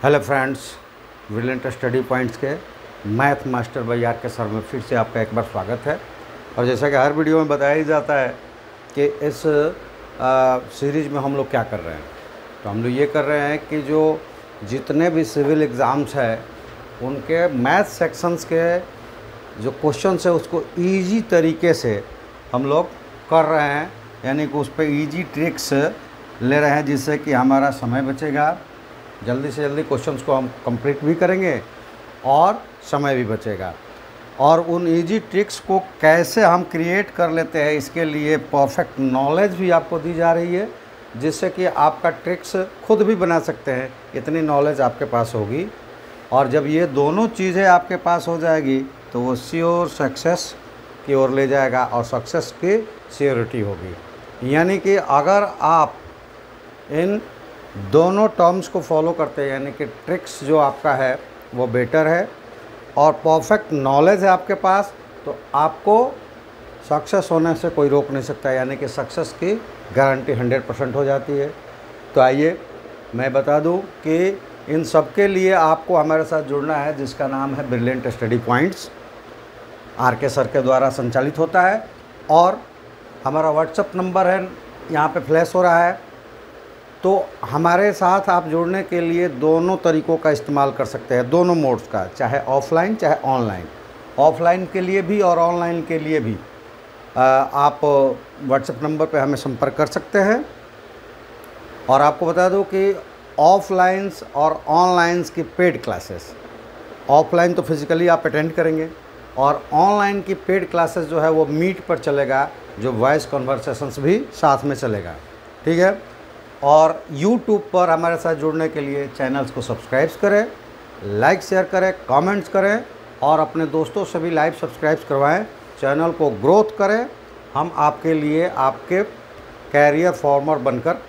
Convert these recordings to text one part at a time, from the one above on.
Hello friends, brilliant study points के math master by are के sir में फिर से आपका एक बार स्वागत है। और जैसा कि हर वीडियो में बताया ही जाता है कि इस सीरीज़ में हम लोग क्या कर रहे हैं, तो हम लोग ये कर रहे हैं कि जो जितने भी सिविल एग्ज़ाम्स हैं उनके मैथ सेक्शंस के जो क्वेश्चंस है उसको ईजी तरीके से हम लोग कर रहे हैं, यानी कि उस पर ईजी ट्रिक्स ले रहे हैं जिससे कि हमारा समय बचेगा, जल्दी से जल्दी क्वेश्चंस को हम कंप्लीट भी करेंगे और समय भी बचेगा। और उन इजी ट्रिक्स को कैसे हम क्रिएट कर लेते हैं इसके लिए परफेक्ट नॉलेज भी आपको दी जा रही है, जिससे कि आपका ट्रिक्स खुद भी बना सकते हैं, इतनी नॉलेज आपके पास होगी। और जब ये दोनों चीज़ें आपके पास हो जाएगी तो वो श्योर सक्सेस की ओर ले जाएगा और सक्सेस की श्योरिटी होगी। यानी कि अगर आप इन दोनों टर्म्स को फॉलो करते हैं, यानी कि ट्रिक्स जो आपका है वो बेटर है और परफेक्ट नॉलेज है आपके पास, तो आपको सक्सेस होने से कोई रोक नहीं सकता, यानी कि सक्सेस की गारंटी 100% हो जाती है। तो आइए मैं बता दूं कि इन सब के लिए आपको हमारे साथ जुड़ना है, जिसका नाम है ब्रिलियंट स्टडी पॉइंट्स, आर के सर के द्वारा संचालित होता है। और हमारा व्हाट्सएप नंबर है यहाँ पे फ्लैश हो रहा है। तो हमारे साथ आप जुड़ने के लिए दोनों तरीक़ों का इस्तेमाल कर सकते हैं, दोनों मोड्स का, चाहे ऑफ़लाइन चाहे ऑनलाइन। ऑफ़लाइन के लिए भी और ऑनलाइन के लिए भी आप व्हाट्सएप नंबर पे हमें संपर्क कर सकते हैं। और आपको बता दूं कि ऑफ़लाइन्स और ऑनलाइन्स की पेड क्लासेस, ऑफ़लाइन तो फिज़िकली आप अटेंड करेंगे और ऑनलाइन की पेड क्लासेस जो है वो मीट पर चलेगा, जो वॉइस कन्वर्सेशंस भी साथ में चलेगा, ठीक है। और YouTube पर हमारे साथ जुड़ने के लिए चैनल्स को सब्सक्राइब करें, लाइक शेयर करें, कमेंट्स करें और अपने दोस्तों से भी लाइव सब्सक्राइब करवाएं, चैनल को ग्रोथ करें। हम आपके लिए आपके कैरियर फॉर्मर बनकर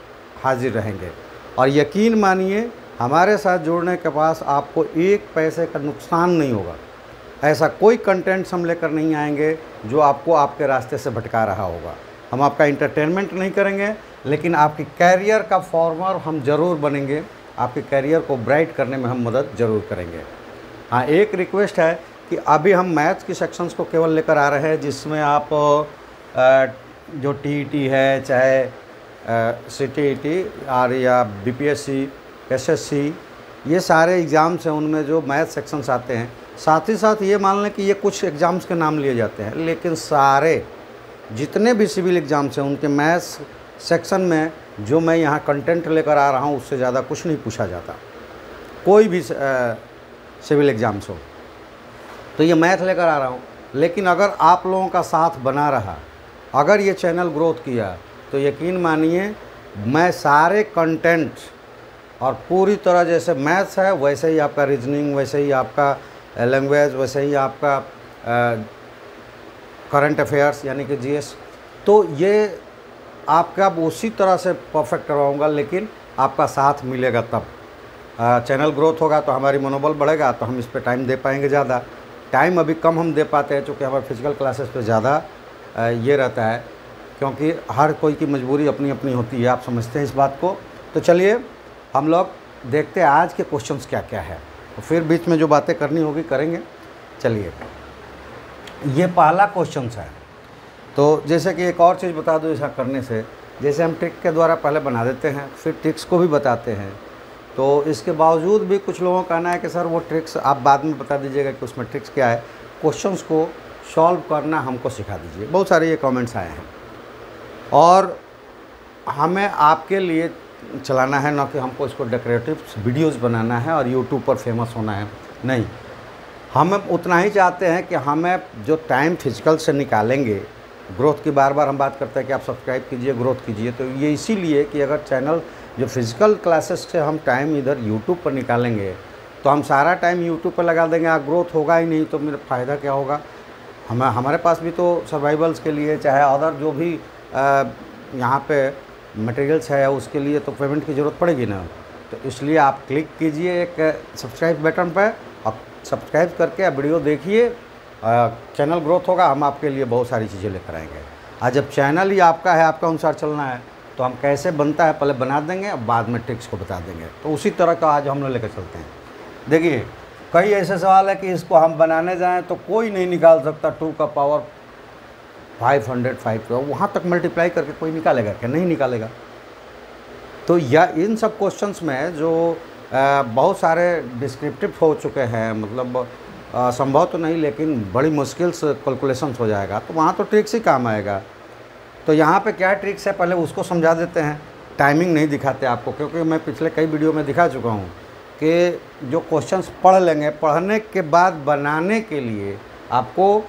हाजिर रहेंगे। और यकीन मानिए हमारे साथ जुड़ने के पास आपको एक पैसे का नुकसान नहीं होगा। ऐसा कोई कंटेंट्स हम लेकर नहीं आएंगे जो आपको आपके रास्ते से भटका रहा होगा। हम आपका इंटरटेनमेंट नहीं करेंगे, लेकिन आपकी कैरियर का फॉर्मर हम ज़रूर बनेंगे, आपके कैरियर को ब्राइट करने में हम मदद ज़रूर करेंगे। हाँ, एक रिक्वेस्ट है कि अभी हम मैथ्स की सेक्शंस को केवल लेकर आ रहे हैं, जिसमें आप जो टीईटी है, चाहे सीटीईटी और या बीपीएससी, एसएससी, ये सारे एग्ज़ाम्स हैं, उनमें जो मैथ सेक्शंस आते हैं। साथ ही साथ ये मान लें कि ये कुछ एग्ज़ाम्स के नाम लिए जाते हैं, लेकिन सारे जितने भी सिविल एग्ज़ाम्स हैं उनके मैथ्स सेक्शन में जो मैं यहाँ कंटेंट लेकर आ रहा हूँ उससे ज़्यादा कुछ नहीं पूछा जाता। कोई भी सिविल एग्ज़ाम्स हो तो ये मैथ लेकर आ रहा हूँ, लेकिन अगर आप लोगों का साथ बना रहा, अगर ये चैनल ग्रोथ किया, तो यकीन मानिए मैं सारे कंटेंट और पूरी तरह जैसे मैथ्स है वैसे ही आपका रीजनिंग, वैसे ही आपका लैंग्वेज, वैसे ही आपका करंट अफेयर्स यानी कि जीएस, तो ये आपका उसी तरह से परफेक्ट करवाऊँगा। लेकिन आपका साथ मिलेगा तब चैनल ग्रोथ होगा, तो हमारी मनोबल बढ़ेगा, तो हम इस पे टाइम दे पाएंगे ज़्यादा। टाइम अभी कम हम दे पाते हैं क्योंकि हमारे फिजिकल क्लासेस पे ज़्यादा ये रहता है, क्योंकि हर कोई की मजबूरी अपनी अपनी होती है, आप समझते हैं इस बात को। तो चलिए हम लोग देखते हैं आज के क्वेश्चंस क्या क्या है, तो फिर बीच में जो बातें करनी होगी करेंगे। चलिए, ये पहला क्वेश्चन है। तो जैसे कि एक और चीज़ बता दूँ, ऐसा करने से जैसे हम ट्रिक के द्वारा पहले बना देते हैं, फिर ट्रिक्स को भी बताते हैं, तो इसके बावजूद भी कुछ लोगों का कहना है कि सर वो ट्रिक्स आप बाद में बता दीजिएगा कि उसमें ट्रिक्स क्या है, क्वेश्चंस को सॉल्व करना हमको सिखा दीजिए। बहुत सारे ये कमेंट्स आए हैं और हमें आपके लिए चलाना है, ना कि हमको इसको डेकोरेटिव वीडियोज़ बनाना है और यूट्यूब पर फेमस होना है। नहीं, हम उतना ही चाहते हैं कि हमें जो टाइम फिजिकल से निकालेंगे, ग्रोथ की बार बार हम बात करते हैं कि आप सब्सक्राइब कीजिए, ग्रोथ कीजिए, तो ये इसीलिए कि अगर चैनल जो फिजिकल क्लासेस से हम टाइम इधर यूट्यूब पर निकालेंगे तो हम सारा टाइम यूट्यूब पर लगा देंगे, ग्रोथ होगा ही नहीं, तो मेरा फ़ायदा क्या होगा। हमारे पास भी तो सर्वाइवल्स के लिए, चाहे अदर जो भी यहाँ पे मटेरियल्स है, उसके लिए तो पेमेंट की ज़रूरत पड़ेगी ना। तो इसलिए आप क्लिक कीजिए एक सब्सक्राइब बटन पर, आप सब्सक्राइब करके वीडियो देखिए, चैनल ग्रोथ होगा, हम आपके लिए बहुत सारी चीज़ें लेकर आएंगे। आज जब चैनल ही आपका है, आपके अनुसार चलना है, तो तो हम कैसे बनता है पहले बना देंगे, अब बाद में ट्रिक्स को बता देंगे। तो उसी तरह का आज हम लोग लेकर चलते हैं। देखिए कई ऐसे सवाल है कि इसको हम बनाने जाएं तो कोई नहीं निकाल सकता 2 का पावर 505 का, वहाँ तक मल्टीप्लाई करके कोई निकालेगा क्या? नहीं निकालेगा। तो या इन सब क्वेश्चंस में जो बहुत सारे डिस्क्रिप्टिव हो चुके हैं, मतलब संभव तो नहीं लेकिन बड़ी मुश्किल से कैलकुलेशंस हो जाएगा, तो वहाँ तो ट्रिक्स ही काम आएगा। तो यहाँ पे क्या ट्रिक्स है पहले उसको समझा देते हैं। टाइमिंग नहीं दिखाते आपको, क्योंकि मैं पिछले कई वीडियो में दिखा चुका हूँ कि जो क्वेश्चंस पढ़ लेंगे, पढ़ने के बाद बनाने के लिए आपको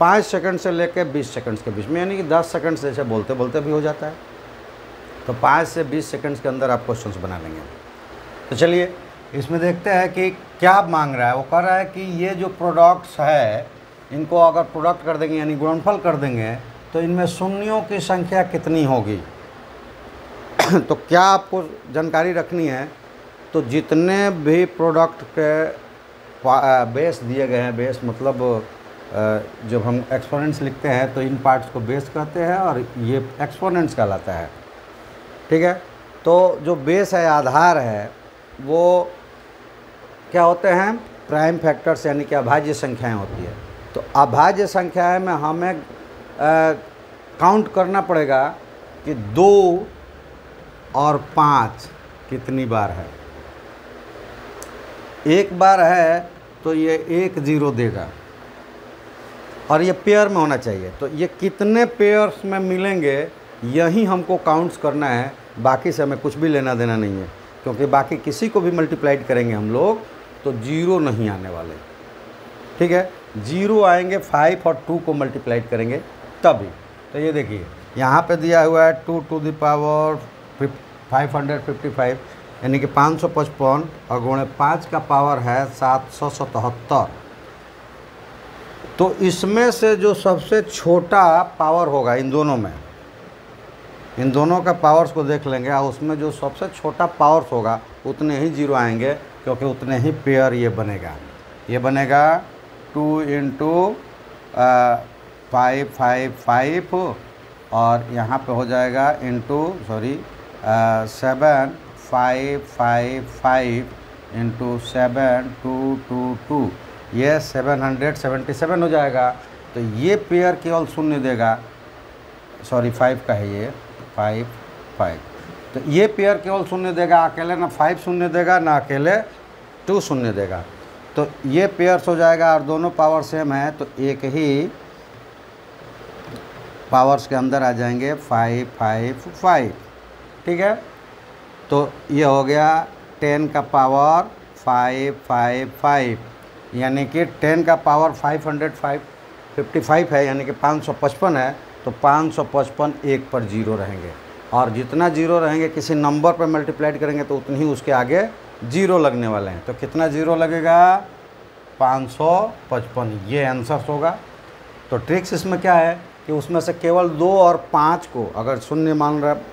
5 सेकंड से लेकर 20 सेकंड्स के बीच में, यानी कि 10 सेकंड जैसे बोलते बोलते भी हो जाता है, तो 5 से 20 सेकंड्स के अंदर आप क्वेश्चंस बना लेंगे। तो चलिए इसमें देखते हैं कि क्या मांग रहा है। वो कह रहा है कि ये जो प्रोडक्ट्स है इनको अगर प्रोडक्ट कर देंगे यानी गुणनफल कर देंगे तो इनमें शून्यों की संख्या कितनी होगी। तो क्या आपको जानकारी रखनी है, तो जितने भी प्रोडक्ट के बेस दिए गए हैं, बेस मतलब जब हम एक्सपोनेंट्स लिखते हैं तो इन पार्ट्स को बेस कहते हैं और ये एक्सपोनेंट्स कहलाता है, ठीक है। तो जो बेस है, आधार है, वो क्या होते हैं? प्राइम फैक्टर्स यानी कि अभाज्य संख्याएं होती है। तो अभाज्य संख्याएं में हमें काउंट करना पड़ेगा कि 2 और 5 कितनी बार है। एक बार है तो ये 1 0 देगा और ये पेयर में होना चाहिए। तो ये कितने पेयर्स में मिलेंगे यही हमको काउंट्स करना है, बाकी से हमें कुछ भी लेना देना नहीं है, क्योंकि बाकी किसी को भी मल्टीप्लाइड करेंगे हम लोग तो 0 नहीं आने वाले, ठीक है। 0 आएंगे 5 और 2 को मल्टीप्लाइड करेंगे तभी। तो ये देखिए यहाँ पे दिया हुआ है 2 टू द पावर 555 यानी कि 555 और गुणे 5 का पावर है 777। तो इसमें से जो सबसे छोटा पावर होगा इन दोनों में, इन दोनों का पावर्स को देख लेंगे और उसमें जो सबसे छोटा पावर्स होगा उतने ही 0 आएंगे, क्योंकि उतने ही पेयर ये बनेगा। ये बनेगा 2 × 555 और यहाँ पे हो जाएगा सॉरी 7555 × 7222, ये 777 हो जाएगा। तो ये पेयर केवल शून्य देगा, सॉरी 5 का है ये 5। तो ये पेयर केवल शून्य देगा, अकेले ना 5 शून्य देगा ना अकेले 2 शून्य देगा। तो ये पेयर्स हो जाएगा और दोनों पावर सेम है तो एक ही पावर्स के अंदर आ जाएंगे 555, ठीक है। तो ये हो गया 10 का पावर 555 यानी कि 10 का पावर 555 है यानी कि 555 है। तो 555 1 पर 0 रहेंगे और जितना 0 रहेंगे किसी नंबर पर मल्टीप्लाइड करेंगे तो उतनी ही उसके आगे 0 लगने वाले हैं। तो कितना 0 लगेगा? 555, ये आंसर होगा। तो ट्रिक्स इसमें क्या है कि उसमें से केवल 2 और 5 को अगर शून्य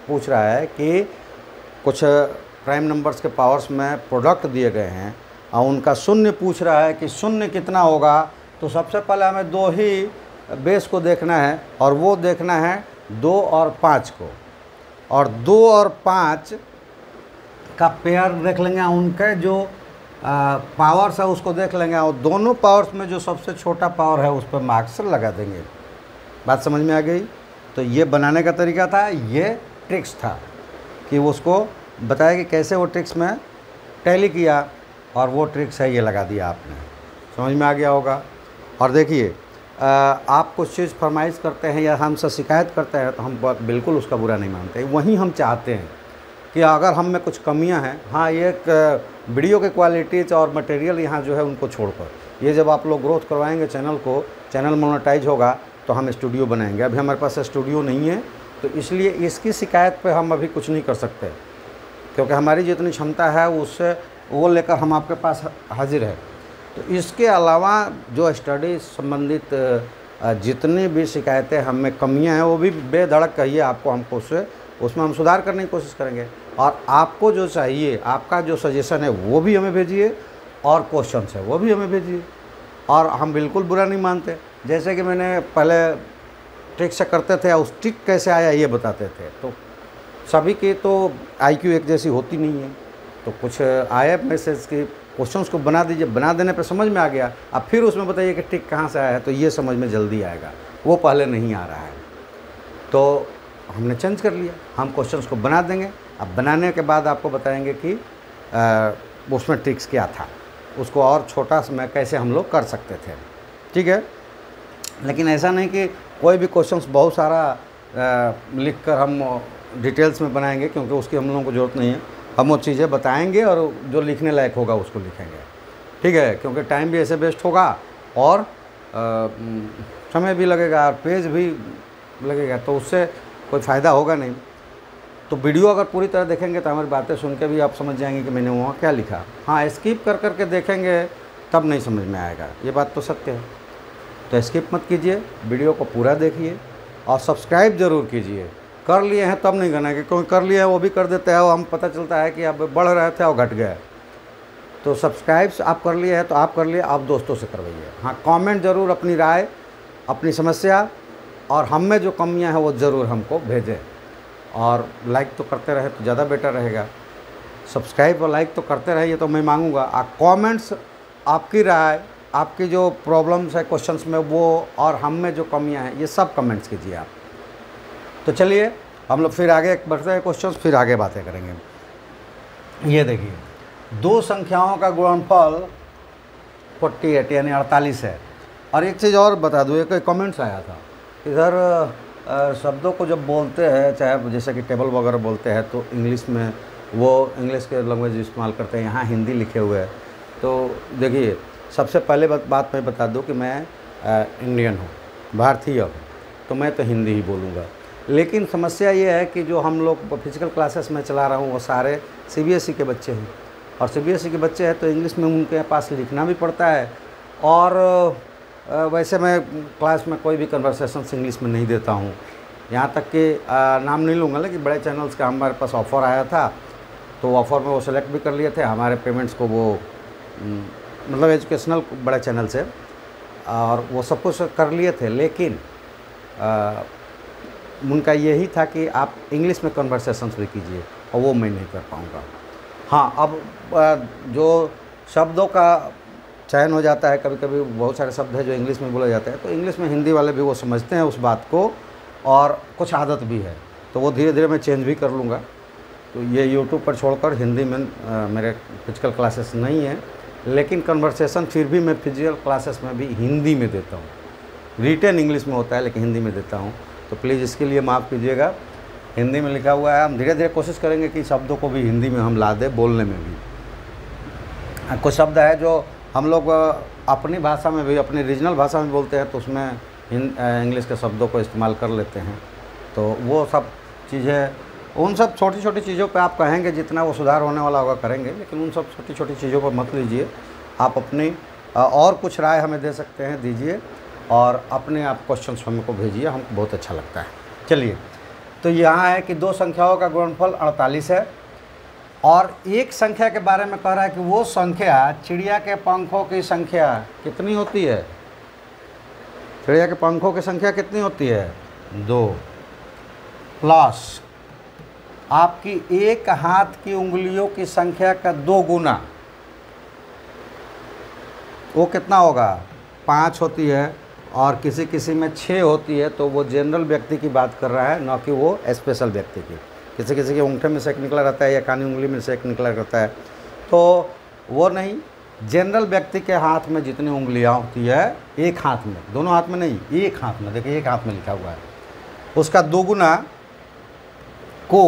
पूछ रहा है कि कुछ प्राइम नंबर्स के पावर्स में प्रोडक्ट दिए गए हैं और उनका शून्य पूछ रहा है कि शून्य कितना होगा, तो सबसे पहले हमें 2 ही बेस को देखना है और वो देखना है 2 और 5 को, और 2 और 5 का पेयर देख लेंगे, उनके जो पावर्स है उसको देख लेंगे और दोनों पावर्स में जो सबसे छोटा पावर है उस पर मार्क्स लगा देंगे। बात समझ में आ गई? तो ये बनाने का तरीका था, ये ट्रिक्स था कि उसको बताया कि कैसे वो ट्रिक्स में टैली किया और वो ट्रिक्स है ये लगा दिया आपने। समझ में आ गया होगा। और देखिए आप कुछ चीज़ फरमाइश करते हैं या हमसे शिकायत करते हैं तो हम बिल्कुल उसका बुरा नहीं मानते। वहीं हम चाहते हैं कि अगर हम में कुछ कमियां हैं, हाँ ये एक वीडियो के क्वालिटीज और मटेरियल यहाँ जो है उनको छोड़कर, ये जब आप लोग ग्रोथ करवाएंगे चैनल मोनेटाइज होगा तो हम स्टूडियो बनाएंगे। अभी हमारे पास स्टूडियो नहीं है तो इसलिए इसकी शिकायत पे हम अभी कुछ नहीं कर सकते, क्योंकि हमारी जितनी क्षमता है उससे वो लेकर हम आपके पास हाजिर है। तो इसके अलावा जो स्टडी संबंधित जितनी भी शिकायतें हम में कमियाँ हैं वो भी बेधड़क कहिए आपको, हमको उसमें हम सुधार करने की कोशिश करेंगे। और आपको जो चाहिए, आपका जो सजेशन है वो भी हमें भेजिए और क्वेश्चंस है वो भी हमें भेजिए। और हम बिल्कुल बुरा नहीं मानते, जैसे कि मैंने पहले ट्रिक से करते थे, उस ट्रिक कैसे आया ये बताते थे। तो सभी की तो IQ एक जैसी होती नहीं है। तो कुछ आए मैसेज के क्वेश्चंस को बना दीजिए, बना देने पर समझ में आ गया। अब फिर उसमें बताइए कि टिक कहाँ से आया है, तो ये समझ में जल्दी आएगा, वो पहले नहीं आ रहा है। तो हमने चेंज कर लिया, हम क्वेश्चंस को बना देंगे। अब बनाने के बाद आपको बताएंगे कि उसमें ट्रिक्स क्या था, उसको और छोटा सा कैसे हम लोग कर सकते थे, ठीक है। लेकिन ऐसा नहीं कि कोई भी क्वेश्चंस बहुत सारा लिख कर हम डिटेल्स में बनाएंगे, क्योंकि उसकी हम लोगों को ज़रूरत नहीं है। हम वो चीज़ें बताएंगे और जो लिखने लायक होगा उसको लिखेंगे, ठीक है। क्योंकि टाइम भी ऐसे वेस्ट होगा और समय भी लगेगा और पेज भी लगेगा, तो उससे कोई फ़ायदा होगा नहीं। तो वीडियो अगर पूरी तरह देखेंगे तो हमारी बातें सुन के भी आप समझ जाएंगे कि मैंने वहाँ क्या लिखा। हाँ, स्किप कर कर के देखेंगे तब नहीं समझ में आएगा, ये बात तो सत्य है। तो स्किप मत कीजिए, वीडियो को पूरा देखिए और सब्सक्राइब ज़रूर कीजिए। कर लिए हैं तब नहीं करना, क्योंकि कर लिए हैं वो भी कर देते हैं, हम पता चलता है कि अब बढ़ रहे थे और घट गए। तो सब्सक्राइब आप कर लिए हैं तो आप कर लिए, आप दोस्तों से करवाइए। हाँ, कमेंट ज़रूर अपनी राय, अपनी समस्या और हम में जो कमियां हैं वो ज़रूर हमको भेजें। और लाइक तो करते रहे तो ज़्यादा बेटर रहेगा। सब्सक्राइब और लाइक तो करते रहिए, तो मैं मांगूंगा। कमेंट्स, आपकी राय, आपकी जो प्रॉब्लम्स है क्वेश्चंस में वो, और हम में जो कमियां हैं, ये सब कमेंट्स कीजिए आप। तो चलिए हम लोग फिर आगे बढ़ते हैं क्वेश्चंस, फिर आगे बातें करेंगे। ये देखिए, दो संख्याओं का गुणनफल 48 यानी 48 है। और एक चीज़ और बता दूँ, एक कमेंट्स आया था इधर, शब्दों को जब बोलते हैं, चाहे जैसे कि टेबल वगैरह बोलते हैं, तो इंग्लिश में वो इंग्लिश के लैंग्वेज इस्तेमाल करते हैं, यहाँ हिंदी लिखे हुए हैं। तो देखिए, सबसे पहले बात मैं बता दूं कि मैं इंडियन हूँ, भारतीय हूँ, तो मैं तो हिंदी ही बोलूँगा। लेकिन समस्या ये है कि जो हम लोग फिजिकल क्लासेस में चला रहा हूँ वो सारे CBSE के बच्चे हैं, और CBSE के बच्चे हैं तो इंग्लिश में उनके पास लिखना भी पड़ता है। और वैसे मैं क्लास में कोई भी कन्वर्सेशन इंग्लिश में नहीं देता हूँ। यहाँ तक कि नाम नहीं लूँगा, लेकिन बड़े चैनल्स का हमारे पास ऑफ़र आया था, तो ऑफ़र में वो सेलेक्ट भी कर लिए थे। हमारे पेमेंट्स को वो मतलब एजुकेशनल बड़े चैनल से, और वो सब कुछ कर लिए थे। लेकिन उनका यही था कि आप इंग्लिश में कन्वर्सेशंस भी कीजिए, और वो मैं नहीं कर पाऊँगा। हाँ, अब जो शब्दों का चयन हो जाता है, कभी कभी बहुत सारे शब्द हैं जो इंग्लिश में बोले जाते हैं, तो इंग्लिश में हिंदी वाले भी वो समझते हैं उस बात को, और कुछ आदत भी है, तो वो धीरे धीरे मैं चेंज भी कर लूँगा। तो ये यूट्यूब पर छोड़कर हिंदी में मेरे फिजिकल क्लासेस नहीं है, लेकिन कन्वर्सेशन फिर भी मैं फिजिकल क्लासेस में भी हिंदी में देता हूँ। रिटन इंग्लिश में होता है लेकिन हिंदी में देता हूँ, तो प्लीज़ इसके लिए माफ़ कीजिएगा। हिंदी में लिखा हुआ है, हम धीरे धीरे कोशिश करेंगे कि शब्दों को भी हिंदी में हम ला दें, बोलने में भी। कुछ शब्द है जो हम लोग अपनी भाषा में भी, अपनी रीजनल भाषा में बोलते हैं, तो उसमें इंग्लिश के शब्दों को इस्तेमाल कर लेते हैं। तो वो सब चीज़ें, उन सब छोटी छोटी चीज़ों पे आप कहेंगे जितना वो सुधार होने वाला होगा करेंगे, लेकिन उन सब छोटी छोटी चीज़ों पर मत लीजिए। आप अपनी और कुछ राय हमें दे सकते हैं, दीजिए, और अपने आप क्वेश्चंस हमको भेजिए, हमको बहुत अच्छा लगता है। चलिए, तो यहाँ है कि दो संख्याओं का गुणनफल 48 है, और एक संख्या के बारे में कह रहा है कि वो संख्या चिड़िया के पंखों की संख्या कितनी होती है। चिड़िया के पंखों की संख्या कितनी होती है? 2 प्लस आपकी एक हाथ की उंगलियों की संख्या का 2 गुना, वो कितना होगा? 5 होती है, और किसी किसी में 6 होती है। तो वो जनरल व्यक्ति की बात कर रहा है, न कि वो स्पेशल व्यक्ति की। किसी किसी के अंगूठे में से एक निकला रहता है, या कानी उंगली में से एक निकला रहता है, तो वो नहीं। जनरल व्यक्ति के हाथ में जितनी उंगलियां होती है, एक हाथ में, दोनों हाथ में नहीं, एक हाथ में, देखिए एक हाथ में लिखा हुआ है, उसका 2 गुना को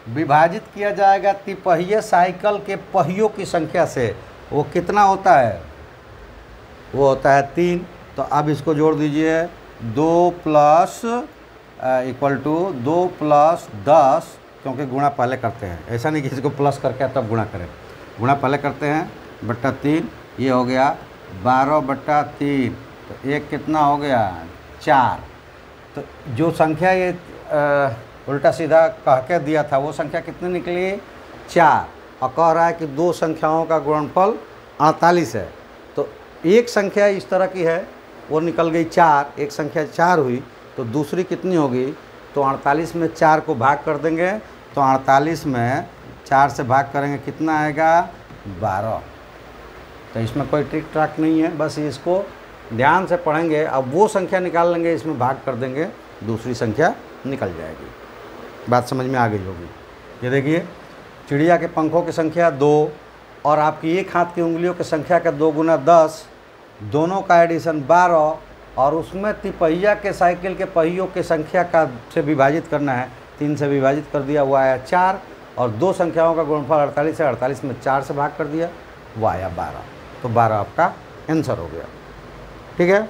विभाजित किया जाएगा तिपहिए साइकिल के पहियों की संख्या से। वो कितना होता है? वो होता है 3। तो अब इसको जोड़ दीजिए, 2 प्लस इक्वल टू 2 प्लस 10, क्योंकि गुणा पहले करते हैं, ऐसा नहीं कि किसी को प्लस करके तब गुणा करें, गुणा पहले करते हैं, बट्टा 3, ये हो गया 12/3। तो एक कितना हो गया? 4। तो जो संख्या ये उल्टा सीधा कह के दिया था, वो संख्या कितनी निकली? 4। और कह रहा है कि दो संख्याओं का गुणनफल 48 है। तो एक संख्या इस तरह की है, वो निकल गई 4, एक संख्या 4 हुई, तो दूसरी कितनी होगी? तो 48 में 4 को भाग कर देंगे तो 48 में 4 से भाग करेंगे कितना आएगा 12। तो इसमें कोई ट्रिक ट्रैक नहीं है, बस इसको ध्यान से पढ़ेंगे। अब वो संख्या निकाल लेंगे, इसमें भाग कर देंगे, दूसरी संख्या निकल जाएगी। बात समझ में आ गई होगी। ये देखिए चिड़िया के पंखों की संख्या 2 और आपकी एक हाथ की उंगलियों की संख्या का 2 गुना 10, दोनों का एडिशन 12 और उसमें तिपहिया के साइकिल के पहियों की संख्या का से विभाजित करना है। 3 से विभाजित कर दिया, वो आया 4 और दो संख्याओं का गुणनफल 48 है। 48 में 4 से भाग कर दिया, वो आया 12। तो 12 आपका आंसर हो गया। ठीक है,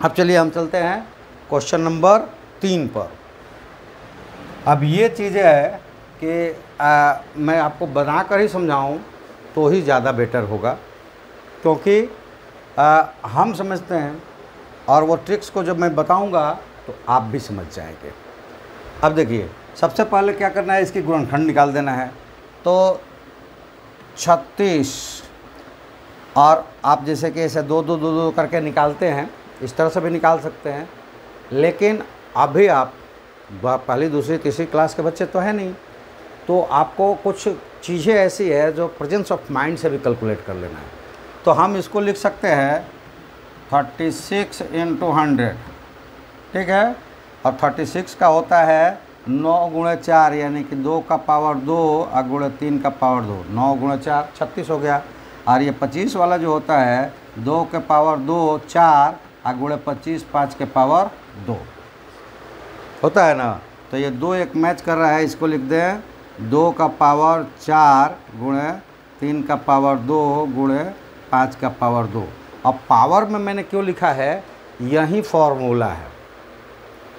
अब चलिए हम चलते हैं क्वेश्चन नंबर 3 पर। अब ये चीज़ें है कि मैं आपको बना कर ही समझाऊं तो ही ज़्यादा बेटर होगा, क्योंकि हम समझते हैं और वो ट्रिक्स को जब मैं बताऊंगा तो आप भी समझ जाएंगे। अब देखिए सबसे पहले क्या करना है, इसकी गुणनखंड निकाल देना है। तो 36 और आप जैसे कि ऐसे 2 2 2 2 करके निकालते हैं, इस तरह से भी निकाल सकते हैं, लेकिन अभी आप पहली दूसरी तीसरी क्लास के बच्चे तो है नहीं, तो आपको कुछ चीज़ें ऐसी है जो प्रेजेंस ऑफ माइंड से भी कैलकुलेट कर लेना है। तो हम इसको लिख सकते हैं 36 × 100, ठीक है, और 36 का होता है 9 × 4 यानी कि 2 का पावर 2 और गुणे 3 का पावर 2, 9 × 4 36 हो गया। और ये 25 वाला जो होता है 2 के पावर 2 4 और गुणे 25 5 के पावर 2 होता है ना। तो ये 2 एक मैच कर रहा है, इसको लिख दें 2 का पावर 4 गुणे 3 का पावर 2 गुणे 5 का पावर 2। अब पावर में मैंने क्यों लिखा है, यही फॉर्मूला है।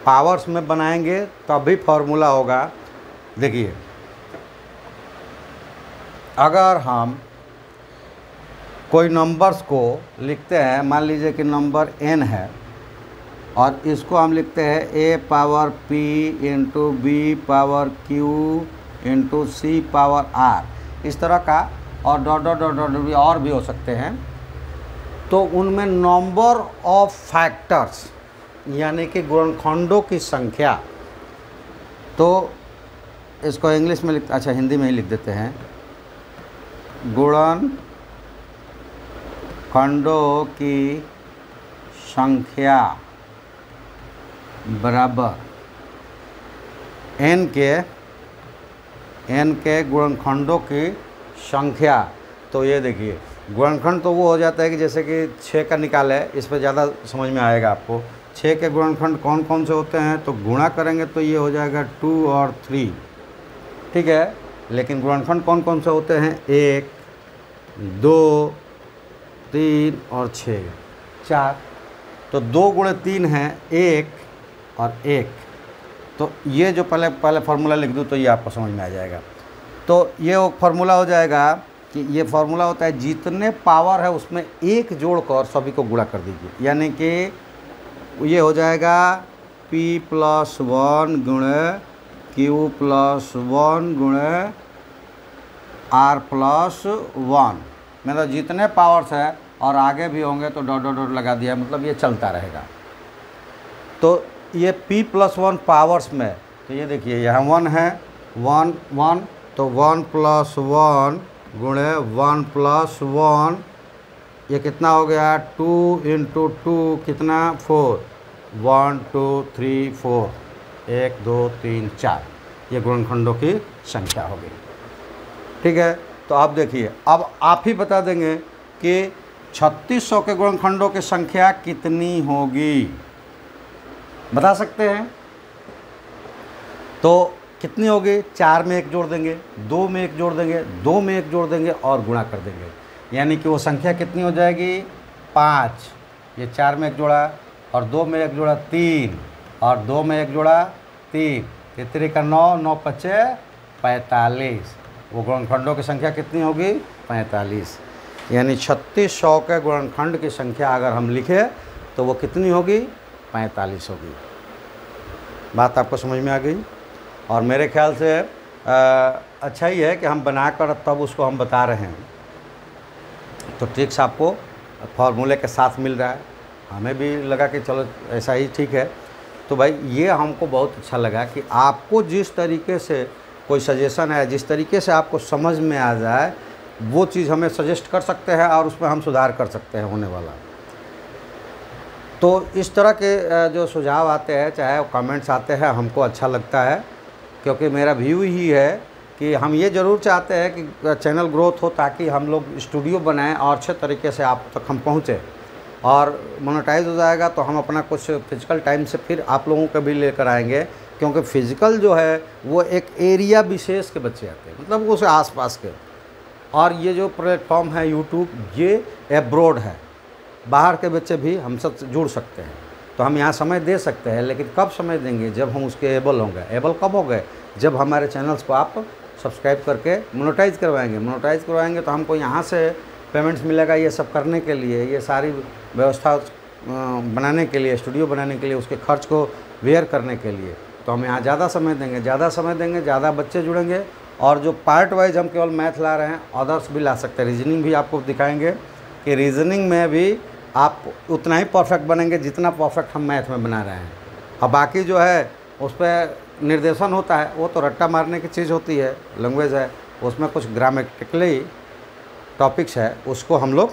पावर्स में बनाएंगे तभी फॉर्मूला होगा। देखिए अगर हम कोई नंबर्स को लिखते हैं, मान लीजिए कि नंबर n है और इसको हम लिखते हैं a power p into B power q into C power r, इस तरह का, और डॉट डॉट डॉट डॉट भी और भी हो सकते हैं। तो उनमें नंबर ऑफ फैक्टर्स यानी कि गुणनखंडों की संख्या, तो इसको इंग्लिश में अच्छा हिंदी में ही लिख देते हैं, गुणनखंडों की संख्या बराबर n के गुणनखंडों की संख्या। तो ये देखिए गुणनखंड तो वो हो जाता है कि जैसे कि 6 का निकाल है, इस पर ज़्यादा समझ में आएगा आपको। 6 के गुणनखंड कौन कौन से होते हैं, तो गुणा करेंगे तो ये हो जाएगा 2 और 3, ठीक है। लेकिन गुणनखंड कौन कौन से होते हैं, 1 2 3 और 6 4। तो 2 गुणे 3 है 1 और 1। तो ये जो पहले फार्मूला लिख दूँ तो ये आपको समझ में आ जाएगा। तो ये वो फार्मूला हो जाएगा कि ये फार्मूला होता है जितने पावर है उसमें 1 जोड़कर सभी को गुणा कर दीजिए, यानी कि ये हो जाएगा p + 1 गुणे q + 1 गुणे r + 1, मतलब जितने पावर्स है और आगे भी होंगे तो डॉट डॉट डॉट लगा दिया, मतलब ये चलता रहेगा। तो ये p + 1 पावर्स में, तो ये देखिए यहाँ 1 है, 1 1, तो 1 + 1 गुणे 1 + 1, ये कितना हो गया 2 × 2 कितना 4, 1 2 3 4, 1 2 3 4, ये गुणनखंडों की संख्या हो गई, ठीक है। तो आप देखिए अब आप ही बता देंगे कि 3600 के गुणनखंडों की संख्या कितनी होगी, बता सकते हैं। तो कितनी होगी, 4 में 1 जोड़ देंगे, 2 में 1 जोड़ देंगे, 2 में 1 जोड़ देंगे और गुणा कर देंगे, यानी कि वो संख्या कितनी हो जाएगी 5। ये 4 में 1 जोड़ा और 2 में 1 जोड़ा 3 और 2 में 1 जोड़ा 3, 3 का 9, 9 पचे 45। वो गुणनखंडों की संख्या कितनी होगी 45, यानी 3600 के गुणनखंड की संख्या अगर हम लिखें तो वो कितनी होगी 45 होगी। बात आपको समझ में आ गई। और मेरे ख्याल से अच्छा ही है कि हम बनाकर तब उसको हम बता रहे हैं, तो ट्रिक्स आपको फॉर्मूले के साथ मिल रहा है, हमें भी लगा कि चलो ऐसा ही ठीक है। तो भाई ये हमको बहुत अच्छा लगा कि आपको जिस तरीके से कोई सजेशन है, जिस तरीके से आपको समझ में आ जाए वो चीज़ हमें सजेस्ट कर सकते हैं और उसमें हम सुधार कर सकते हैं होने वाला। तो इस तरह के जो सुझाव आते हैं, चाहे वो कमेंट्स आते हैं, हमको अच्छा लगता है, क्योंकि मेरा व्यू ही है कि हम ये ज़रूर चाहते हैं कि चैनल ग्रोथ हो, ताकि हम लोग स्टूडियो बनाएं और अच्छे तरीके से आप तक हम पहुँचें, और मोनेटाइज हो जाएगा तो हम अपना कुछ फिजिकल टाइम से फिर आप लोगों को भी लेकर आएंगे, क्योंकि फिज़िकल जो है वो एक एरिया विशेष के बच्चे आते हैं, मतलब उस आसपास के। और ये जो प्लेटफॉर्म है यूट्यूब, ये एब्रॉड है, बाहर के बच्चे भी हमसे जुड़ सकते हैं, तो हम यहाँ समय दे सकते हैं। लेकिन कब समय देंगे? जब हम उसके एबल होंगे। एबल कब हो गए? जब हमारे चैनल्स को आप सब्सक्राइब करके मोनेटाइज करवाएंगे। मोनेटाइज करवाएंगे तो हमको यहाँ से पेमेंट्स मिलेगा, ये सब करने के लिए, ये सारी व्यवस्था बनाने के लिए, स्टूडियो बनाने के लिए, उसके खर्च को वेयर करने के लिए। तो हम यहाँ ज़्यादा समय देंगे, ज़्यादा बच्चे जुड़ेंगे। और जो पार्ट वाइज हम केवल मैथ ला रहे हैं, अदर्स भी ला सकते हैं। रीजनिंग भी आपको दिखाएंगे कि रीजनिंग में भी आप उतना ही परफेक्ट बनेंगे जितना परफेक्ट हम मैथ में बना रहे हैं। और बाकी जो है उस पर निर्देशन होता है, वो तो रट्टा मारने की चीज़ होती है, लैंग्वेज है, उसमें कुछ ग्रामेटिकली टॉपिक्स है, उसको हम लोग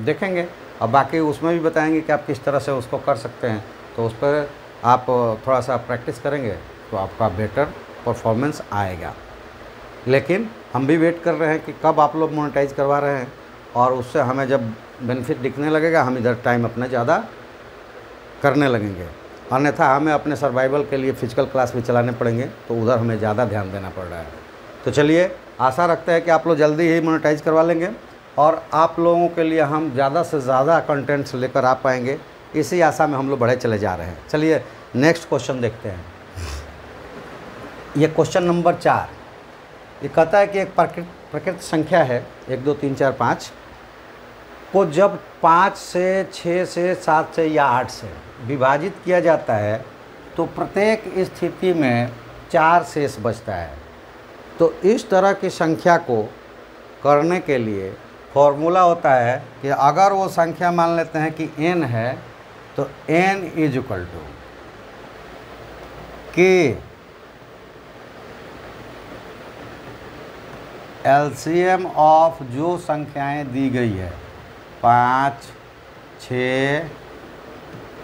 देखेंगे। और बाकी उसमें भी बताएंगे कि आप किस तरह से उसको कर सकते हैं। तो उस पर आप थोड़ा सा प्रैक्टिस करेंगे तो आपका बेटर परफॉर्मेंस आएगा। लेकिन हम भी वेट कर रहे हैं कि कब आप लोग मोनेटाइज करवा रहे हैं, और उससे हमें जब बेनिफिट दिखने लगेगा हम इधर टाइम अपना ज़्यादा करने लगेंगे। अन्यथा हमें अपने सर्वाइवल के लिए फ़िजिकल क्लास भी चलाने पड़ेंगे, तो उधर हमें ज़्यादा ध्यान देना पड़ रहा है। तो चलिए, आशा रखते हैं कि आप लोग जल्दी ही मोनेटाइज करवा लेंगे और आप लोगों के लिए हम ज़्यादा से ज़्यादा कंटेंट्स लेकर आ पाएंगे। इसी आशा में हम लोग बढ़े चले जा रहे हैं। चलिए नेक्स्ट क्वेश्चन देखते हैं। ये क्वेश्चन नंबर 4, ये कहता है कि एक प्रकृत संख्या है 1 2 3 4 5 को जब 5 से 6 से 7 से या 8 से विभाजित किया जाता है तो प्रत्येक स्थिति में 4 शेष बचता है। तो इस तरह की संख्या को करने के लिए फॉर्मूला होता है कि अगर वो संख्या मान लेते हैं कि n है, तो n is equal to k LCM of जो संख्याएं दी गई है 5 6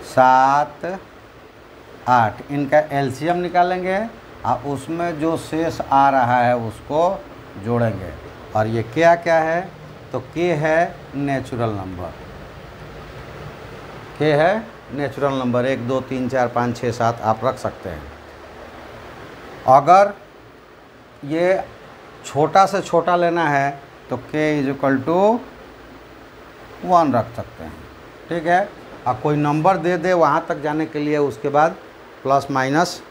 7 8, इनका एलसीएम निकालेंगे और उसमें जो शेष आ रहा है उसको जोड़ेंगे। और ये क्या क्या है? तो k है नेचुरल नंबर, k है नेचुरल नंबर। 1 2 3 4 5 6 7 आप रख सकते हैं। अगर ये छोटा से छोटा लेना है तो k इज इक्वल टू 1 रख सकते हैं, ठीक है। और कोई नंबर दे दे वहाँ तक जाने के लिए, उसके बाद प्लस माइनस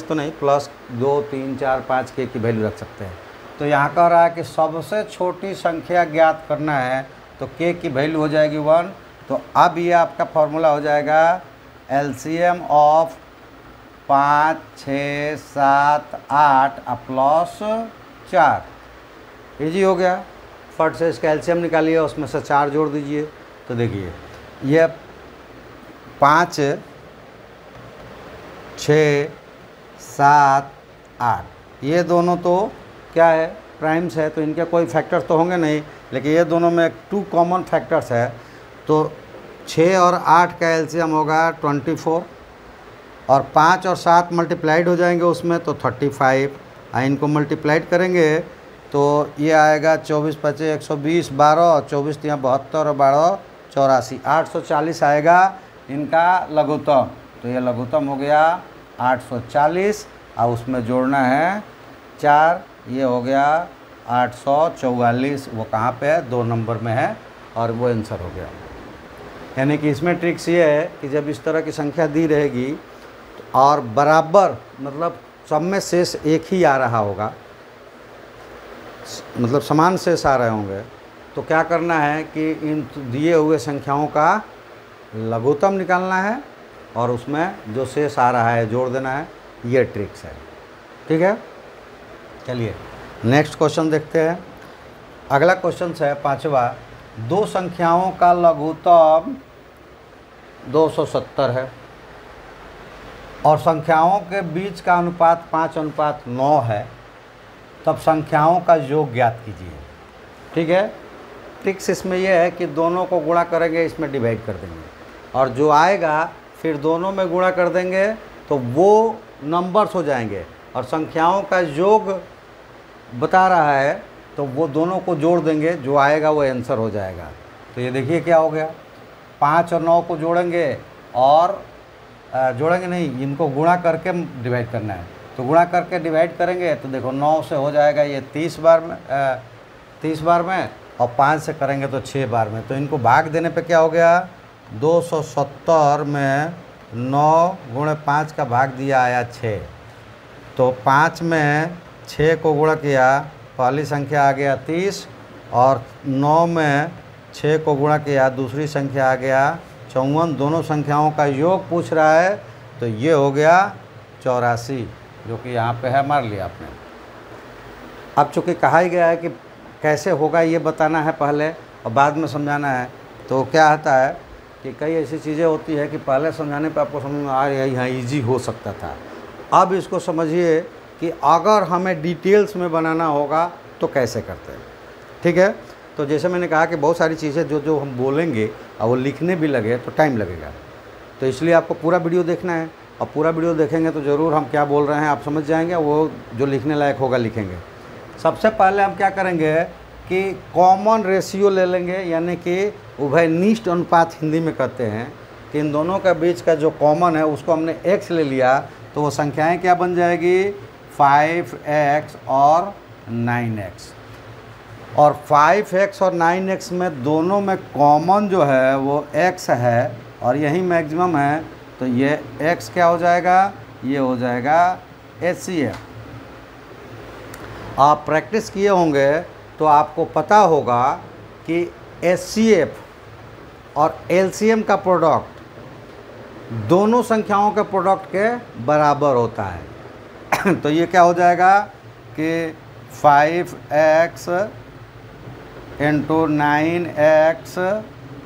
तो नहीं, प्लस 2 3 4 5 k की वैल्यू रख सकते हैं। तो यहाँ कह रहा है कि सबसे छोटी संख्या ज्ञात करना है, तो k की वैल्यू हो जाएगी 1। तो अब ये आपका फॉर्मूला हो जाएगा एलसीएम ऑफ 5 6 7 8 प्लस 4। इजी हो गया। फट से इसका एलसीएम निकालिए, उसमें से 4 जोड़ दीजिए। तो देखिए ये 5 6 7 8 ये दोनों तो क्या है? प्राइम्स है, तो इनके कोई फैक्टर्स तो होंगे नहीं, लेकिन ये दोनों में 2 कॉमन फैक्टर्स है। तो 6 और 8 का एलसीएम होगा 24, और 5 और 7 मल्टीप्लाइड हो जाएंगे उसमें, तो 35। इनको मल्टीप्लाइड करेंगे तो ये आएगा 24 5 120, 12 24 3 72 और 12 84, 840 आएगा इनका लघुत्तम। तो ये लघुत्तम हो गया 840, और उसमें जोड़ना है 4, ये हो गया 844। वो कहाँ पे है? 2 नंबर में है, और वो आंसर हो गया। यानी कि इसमें ट्रिक्स ये है कि जब इस तरह की संख्या दी रहेगी और बराबर, मतलब सब में शेष एक ही आ रहा होगा, मतलब समान शेष आ रहे होंगे, तो क्या करना है कि इन दिए हुए संख्याओं का लघुत्तम निकालना है और उसमें जो शेष आ रहा है जोड़ देना है। ये ट्रिक्स है, ठीक है। चलिए नेक्स्ट क्वेश्चन देखते हैं। अगला क्वेश्चन है 5वां। 2 संख्याओं का लघुत्तम 270 है। और संख्याओं के बीच का अनुपात 5:9 है, तब संख्याओं का योग ज्ञात कीजिए। ठीक है, ट्रिक्स इसमें यह है कि दोनों को गुणा करेंगे, इसमें डिवाइड कर देंगे, और जो आएगा फिर दोनों में गुणा कर देंगे तो वो नंबर्स हो जाएंगे, और संख्याओं का योग बता रहा है तो वो दोनों को जोड़ देंगे, जो आएगा वो आंसर हो जाएगा। तो ये देखिए क्या हो गया, 5 और 9 को जोड़ेंगे, और जोड़ेंगे नहीं, इनको गुणा करके डिवाइड करना है। तो गुणा करके डिवाइड करेंगे तो देखो 9 से हो जाएगा ये 30 बार में, और 5 से करेंगे तो 6 बार में। तो इनको भाग देने पे क्या हो गया, 270 में 9 गुणे 5 का भाग दिया आया 6। तो 5 में 6 को गुणा किया, पहली संख्या आ गया 30, और 9 में 6 को गुणा किया, दूसरी संख्या आ गया 54। दोनों संख्याओं का योग पूछ रहा है, तो ये हो गया 84, जो कि यहाँ पे है, मार लिया आपने। अब चूँकि कहा ही गया है कि कैसे होगा ये बताना है पहले और बाद में समझाना है, तो क्या होता है कि कई ऐसी चीज़ें होती है कि पहले समझाने पे आपको समझ में आ रही है यहाँ ईजी हो सकता था। अब इसको समझिए कि अगर हमें डिटेल्स में बनाना होगा तो कैसे करते हैं। ठीक है, तो जैसे मैंने कहा कि बहुत सारी चीज़ें जो हम बोलेंगे और वो लिखने भी लगे तो टाइम लगेगा, तो इसलिए आपको पूरा वीडियो देखना है, और पूरा वीडियो देखेंगे तो ज़रूर हम क्या बोल रहे हैं आप समझ जाएंगे, वो जो लिखने लायक होगा लिखेंगे। सबसे पहले हम क्या करेंगे कि कॉमन रेशियो ले लेंगे, यानी कि उभयनिष्ठ अनुपात हिंदी में कहते हैं, कि इन दोनों के बीच का जो कॉमन है उसको हमने x ले लिया, तो वो संख्याएं क्या बन जाएगी, 5x और 9x। और 5x और 9x में दोनों में कॉमन जो है वो x है, और यही मैक्सिमम है, तो ये x क्या हो जाएगा, ये हो जाएगा HCF। आप प्रैक्टिस किए होंगे तो आपको पता होगा कि HCF और LCM का प्रोडक्ट दोनों संख्याओं के प्रोडक्ट के बराबर होता है। तो ये क्या हो जाएगा कि 5x into 9x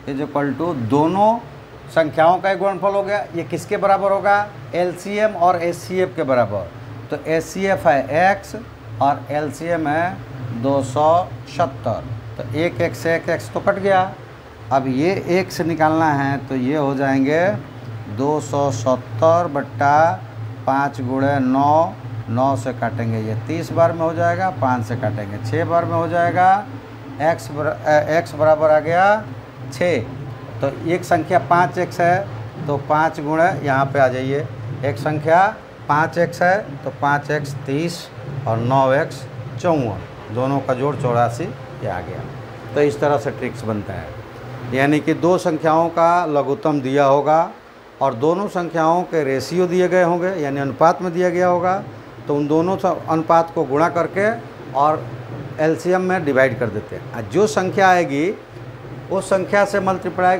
is equal to, दोनों संख्याओं का एक गुणनफल हो गया। ये किसके बराबर होगा, LCM और HCF के बराबर। तो HCF है x और LCM है 270, तो एक x से एक x तो कट गया। अब ये x निकालना है, तो ये हो जाएंगे 270 बट्टा 5 गुणे 9, 9 से काटेंगे ये 30 बार में हो जाएगा, 5 से काटेंगे 6 बार में हो जाएगा, x बराबर आ गया 6। तो एक संख्या 5x है, तो 5 गुणे यहाँ पे आ जाइए, एक संख्या 5x है तो 5x 30 और 9x 54, दोनों का जोड़ 84, ये आ गया। तो इस तरह से ट्रिक्स बनता है, यानी कि दो संख्याओं का लघुत्तम दिया होगा और दोनों संख्याओं के रेशियो दिए गए होंगे, यानी अनुपात में दिया गया होगा, तो उन दोनों अनुपात को गुणा करके और एलसीएम में डिवाइड कर देते हैं। जो संख्या आएगी उस संख्या से मल्टीप्लाई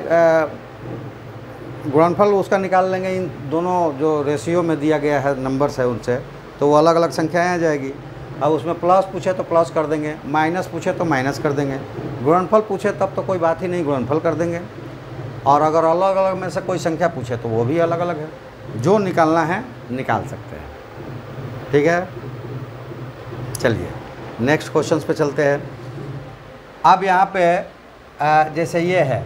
गुणनफल उसका निकाल लेंगे, इन दोनों जो रेशियो में दिया गया है नंबर्स है उनसे, तो वो अलग अलग संख्याएँ आ जाएगी। अब उसमें प्लस पूछे तो प्लस कर देंगे, माइनस पूछे तो माइनस कर देंगे, गुणनफल पूछे तब तो कोई बात ही नहीं, गुणनफल कर देंगे। और अगर अलग अलग में से कोई संख्या पूछे तो वो भी अलग अलग है, जो निकालना है निकाल सकते हैं। ठीक है, चलिए नेक्स्ट क्वेश्चंस पे चलते हैं। अब यहाँ पे जैसे ये है,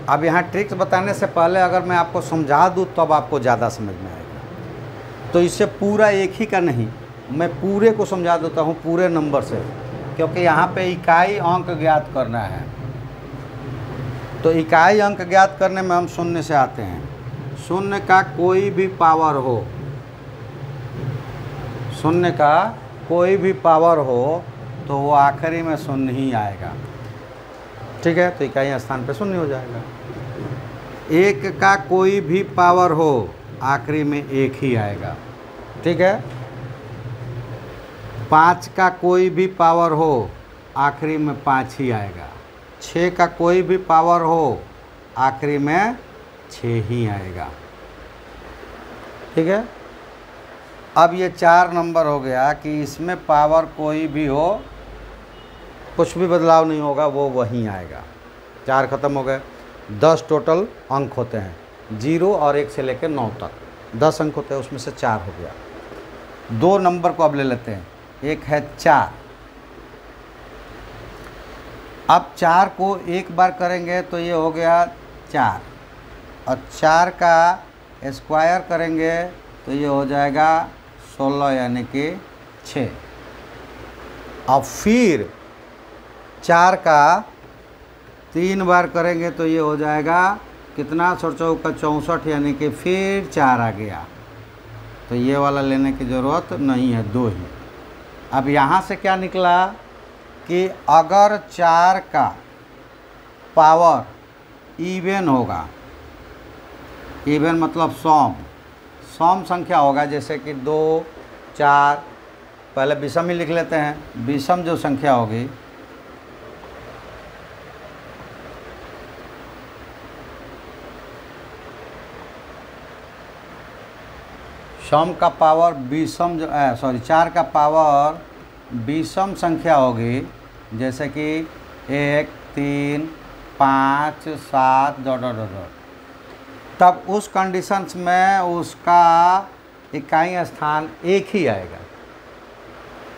अब यहाँ ट्रिक्स बताने से पहले अगर मैं आपको समझा दूँ तब आपको ज़्यादा समझ में आएगा। तो इससे पूरा एक ही का नहीं, मैं पूरे को समझा देता हूँ पूरे नंबर से, क्योंकि यहाँ पे इकाई अंक ज्ञात करना है। तो इकाई अंक ज्ञात करने में हम शून्य से आते हैं। शून्य का कोई भी पावर हो, शून्य का कोई भी पावर हो तो वो आखिरी में शून्य ही आएगा। ठीक है, तो इकाई स्थान पे शून्य हो जाएगा। एक का कोई भी पावर हो आखिरी में एक ही आएगा। ठीक है, 5 का कोई भी पावर हो आखिरी में 5 ही आएगा। 6 का कोई भी पावर हो आखिरी में 6 ही आएगा। ठीक है, अब ये 4 नंबर हो गया कि इसमें पावर कोई भी हो, कुछ भी बदलाव नहीं होगा, वो वहीं आएगा। 4 ख़त्म हो गए। 10 टोटल अंक होते हैं, 0 और 1 से लेकर 9 तक। 10 अंक होते हैं, उसमें से 4 हो गया। 2 नंबर को अब ले लेते हैं, एक है 4। अब 4 को एक बार करेंगे तो ये हो गया 4, और 4 का स्क्वायर करेंगे तो ये हो जाएगा 16 यानी कि 6। अब फिर 4 का 3 बार करेंगे तो ये हो जाएगा कितना, 64 का 64 यानी कि फिर 4 आ गया। तो ये वाला लेने की ज़रूरत नहीं है, 2 ही। अब यहाँ से क्या निकला कि अगर 4 का पावर इवन होगा, इवन मतलब सम संख्या होगा, जैसे कि 2 4, पहले विषम ही लिख लेते हैं। विषम जो संख्या होगी, सम का पावर विषम जो 4 का पावर विषम संख्या होगी, जैसे कि 1 3 5 7 डॉट डॉट डॉट, तब उस कंडीशंस में उसका इकाई स्थान एक ही आएगा,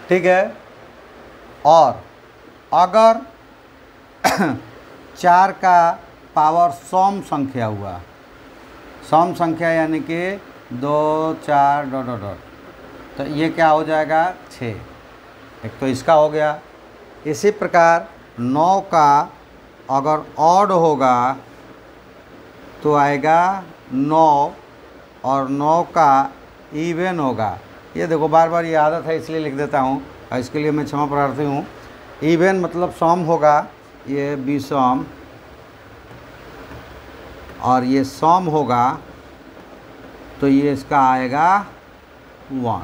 ठीक है। और अगर 4 का पावर सम संख्या हुआ, सम संख्या यानी कि 2 4 डॉट डॉट डॉट, तो ये क्या हो जाएगा 6। एक तो इसका हो गया। इसी प्रकार 9 का अगर ऑड होगा तो आएगा 9, और 9 का इवन होगा। ये देखो बार बार ये आदत है इसलिए लिख देता हूँ, और इसके लिए मैं क्षमा प्रार्थी हूँ। इवन मतलब सम होगा, ये विषम, और ये सम होगा तो ये इसका आएगा 1।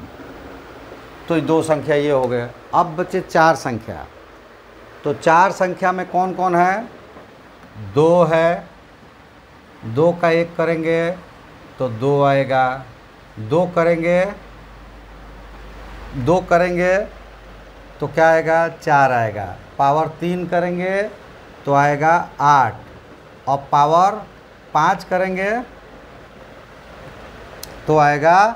तो 2 संख्या ये हो गए। अब बचे 4 संख्या। तो 4 संख्या में कौन कौन है, 2 है, 2 का 1 करेंगे तो 2 आएगा, 2 करेंगे तो क्या आएगा 4 आएगा, पावर 3 करेंगे तो आएगा 8, और पावर 5 करेंगे तो आएगा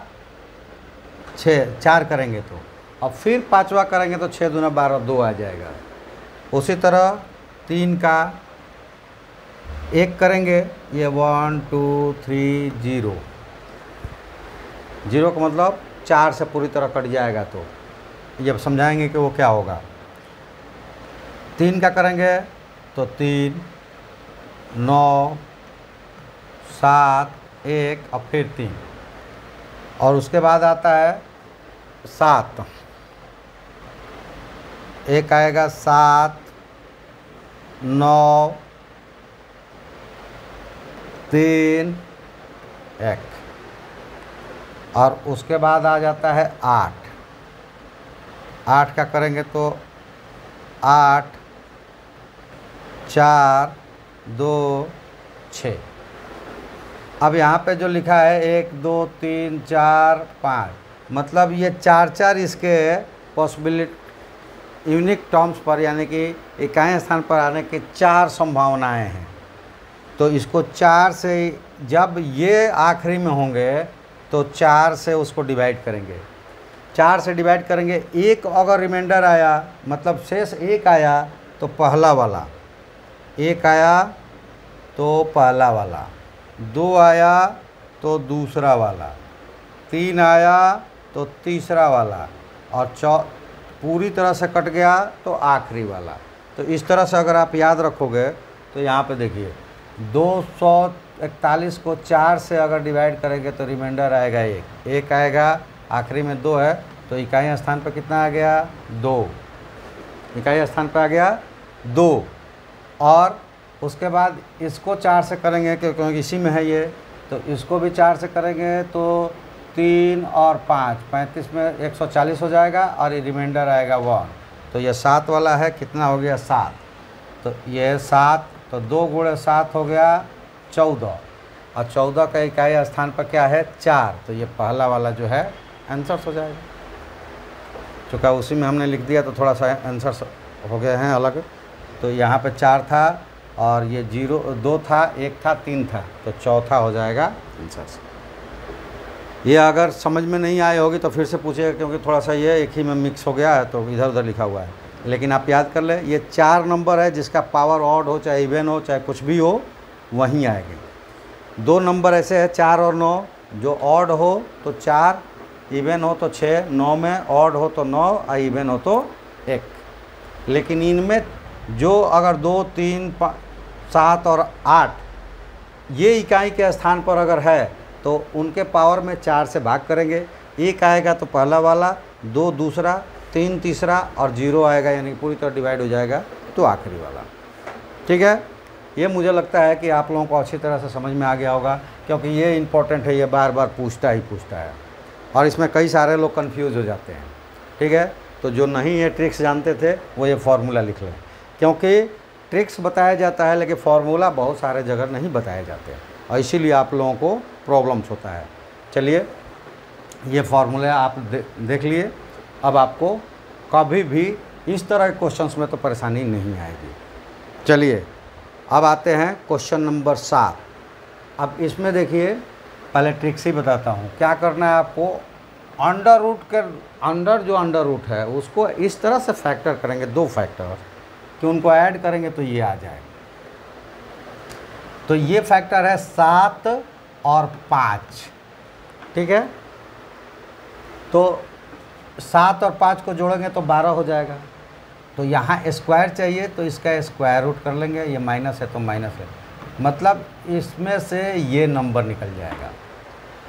6, 4 करेंगे तो, अब फिर 5वां करेंगे तो 6 दूना 12, 2 आ जाएगा। उसी तरह 3 का 1 करेंगे, ये 1 2 3 0, 0 का मतलब 4 से पूरी तरह कट जाएगा। तो जब समझाएंगे कि वो क्या होगा। 3 का करेंगे तो 3 9 7 1 और फिर 3, और उसके बाद आता है 7, एक आएगा 7 9 3 1, और उसके बाद आ जाता है 8। 8 का करेंगे तो 8 4 2 6। अब यहाँ पे जो लिखा है 1 2 3 4 5, मतलब ये 4 इसके पॉसिबिलिटी यूनिक टर्म्स पर, यानी कि इकाई स्थान पर आने की 4 संभावनाएं हैं। तो इसको 4 से, जब ये आखिरी में होंगे तो 4 से उसको डिवाइड करेंगे, 4 से डिवाइड करेंगे। 1 अगर रिमाइंडर आया, मतलब शेष 1 आया तो पहला वाला, 1 आया तो पहला वाला, 2 आया तो दूसरा वाला, 3 आया तो तीसरा वाला, और पूरी तरह से कट गया तो आखिरी वाला। तो इस तरह से अगर आप याद रखोगे तो यहाँ पे देखिए 241 को 4 से अगर डिवाइड करेंगे तो रिमाइंडर आएगा 1 आएगा, आखिरी में 2 है तो इकाई स्थान पर कितना आ गया 2, इकाई स्थान पर आ गया 2। और उसके बाद इसको 4 से करेंगे क्योंकि इसी में है ये, तो इसको भी 4 से करेंगे तो 3 और 5 35 में 140 हो जाएगा, और ये रिमाइंडर आएगा 1। तो ये 7 वाला है, कितना हो गया 7, तो ये 7, तो 2 गुणे 7 हो गया 14, और 14 का इकाई स्थान पर क्या है 4, तो ये पहला वाला जो है आंसर हो जाएगा। चूँकि उसी में हमने लिख दिया तो थोड़ा सा आंसर हो गए हैं अलग। तो यहाँ पे 4 था, और ये 2 था, 1 था, 3 था, तो चौथा हो जाएगा आंसर। ये अगर समझ में नहीं आई होगी तो फिर से पूछिएगा, क्योंकि थोड़ा सा ये एक ही में मिक्स हो गया है तो इधर उधर लिखा हुआ है। लेकिन आप याद कर लें, ये 4 नंबर है जिसका पावर ऑड हो चाहे इवन हो चाहे कुछ भी हो वहीं आएगी। 2 नंबर ऐसे है 4 और 9, जो ऑड हो तो 4, इवन हो तो 6, 9 में ऑड हो तो 9 और इवन हो तो 1। लेकिन इनमें जो अगर 2, 3, 7 और 8 ये इकाई के स्थान पर अगर है तो उनके पावर में 4 से भाग करेंगे। 1 आएगा तो पहला वाला, 2 दूसरा, 3 तीसरा और 0 आएगा, यानी पूरी तरह डिवाइड हो जाएगा तो आखिरी वाला। ठीक है, ये मुझे लगता है कि आप लोगों को अच्छी तरह से समझ में आ गया होगा, क्योंकि ये इम्पोर्टेंट है, ये बार बार पूछता है और इसमें कई सारे लोग कंफ्यूज हो जाते हैं। ठीक है, तो जो नहीं ये ट्रिक्स जानते थे वो ये फार्मूला लिख लें, क्योंकि ट्रिक्स बताया जाता है लेकिन फार्मूला बहुत सारे जगह नहीं बताए जाते हैं और इसीलिए आप लोगों को प्रॉब्लम्स होता है। चलिए, ये फार्मूला आप देख लिए, अब आपको कभी भी इस तरह के क्वेश्चंस में तो परेशानी नहीं आएगी। चलिए, अब आते हैं क्वेश्चन नंबर 7। अब इसमें देखिए, पहले ट्रिक्स ही बताता हूँ क्या करना है आपको। अंडर रूट के अंडर जो अंडर रूट है उसको इस तरह से फैक्टर करेंगे, 2 फैक्टर कि उनको ऐड करेंगे तो ये आ जाए। तो ये फैक्टर है 7 और 5। ठीक है, तो 7 और 5 को जोड़ेंगे तो 12 हो जाएगा। तो यहाँ स्क्वायर चाहिए तो इसका स्क्वायर रूट कर लेंगे, ये माइनस है तो माइनस है, मतलब इसमें से ये नंबर निकल जाएगा।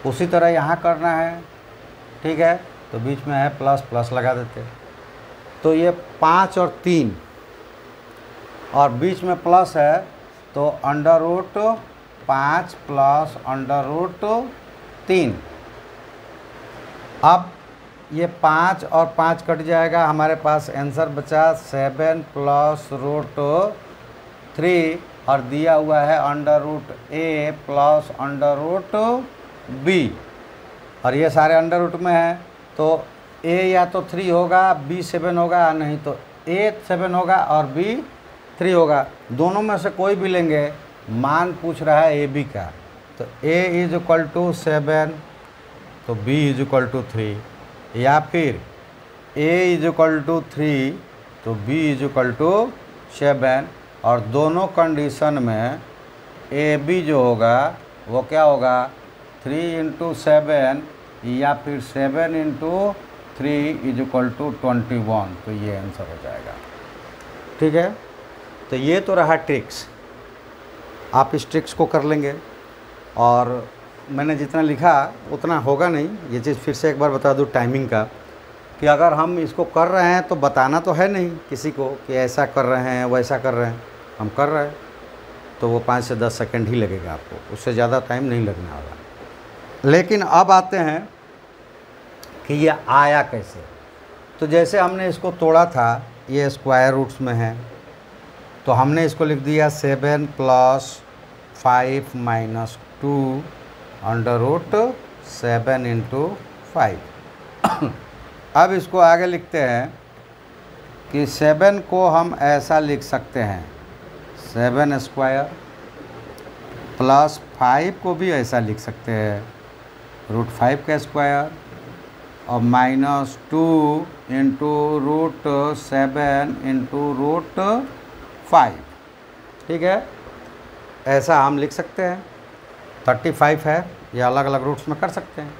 उसी तरह यहाँ करना है। ठीक है, तो बीच में है प्लस, प्लस लगा देते, तो ये 5 और 3 और बीच में प्लस है तो under root 5 plus under root 3। अब ये 5 और 5 कट जाएगा, हमारे पास आंसर बचा 7 प्लस रूट 3 और दिया हुआ है अंडर रूट ए प्लस अंडर रूट बी, और ये सारे अंडर रूट में है तो ए या तो 3 होगा, बी 7 होगा, नहीं तो ए 7 होगा और बी 3 होगा। दोनों में से कोई भी लेंगे, मान पूछ रहा है ए बी का, तो ए इज इक्वल टू 7 तो बी इज इक्वल टू 3, या फिर ए इज इक्वल टू 3 तो बी इज इक्वल टू 7। और दोनों कंडीशन में ए बी जो होगा वो क्या होगा, 3 × 7 या फिर 7 × 3 इज इक्वल टू 21, तो ये आंसर हो जाएगा। ठीक है, तो ये तो रहा ट्रिक्स, आप इस ट्रिक्स को कर लेंगे। और मैंने जितना लिखा उतना होगा नहीं, ये चीज़ फिर से एक बार बता दूँ टाइमिंग का, कि अगर हम इसको कर रहे हैं तो बताना तो है नहीं किसी को कि ऐसा कर रहे हैं वैसा कर रहे हैं, हम कर रहे हैं तो वो 5 से 10 सेकंड ही लगेगा आपको, उससे ज़्यादा टाइम नहीं लगने वाला। लेकिन अब आते हैं कि ये आया कैसे। तो जैसे हमने इसको तोड़ा था, ये स्क्वायर रूट्स में है, तो हमने इसको लिख दिया 7 प्लस 5 माइनस 2 अंडर रूट 7 × 5। अब इसको आगे लिखते हैं कि 7 को हम ऐसा लिख सकते हैं 7 स्क्वायर, प्लस 5 को भी ऐसा लिख सकते हैं रूट 5 का स्क्वायर, और माइनस 2 × रूट 7 × रूट 5। ठीक है, ऐसा हम लिख सकते हैं। 35 है, ये अलग अलग रूट्स में कर सकते हैं।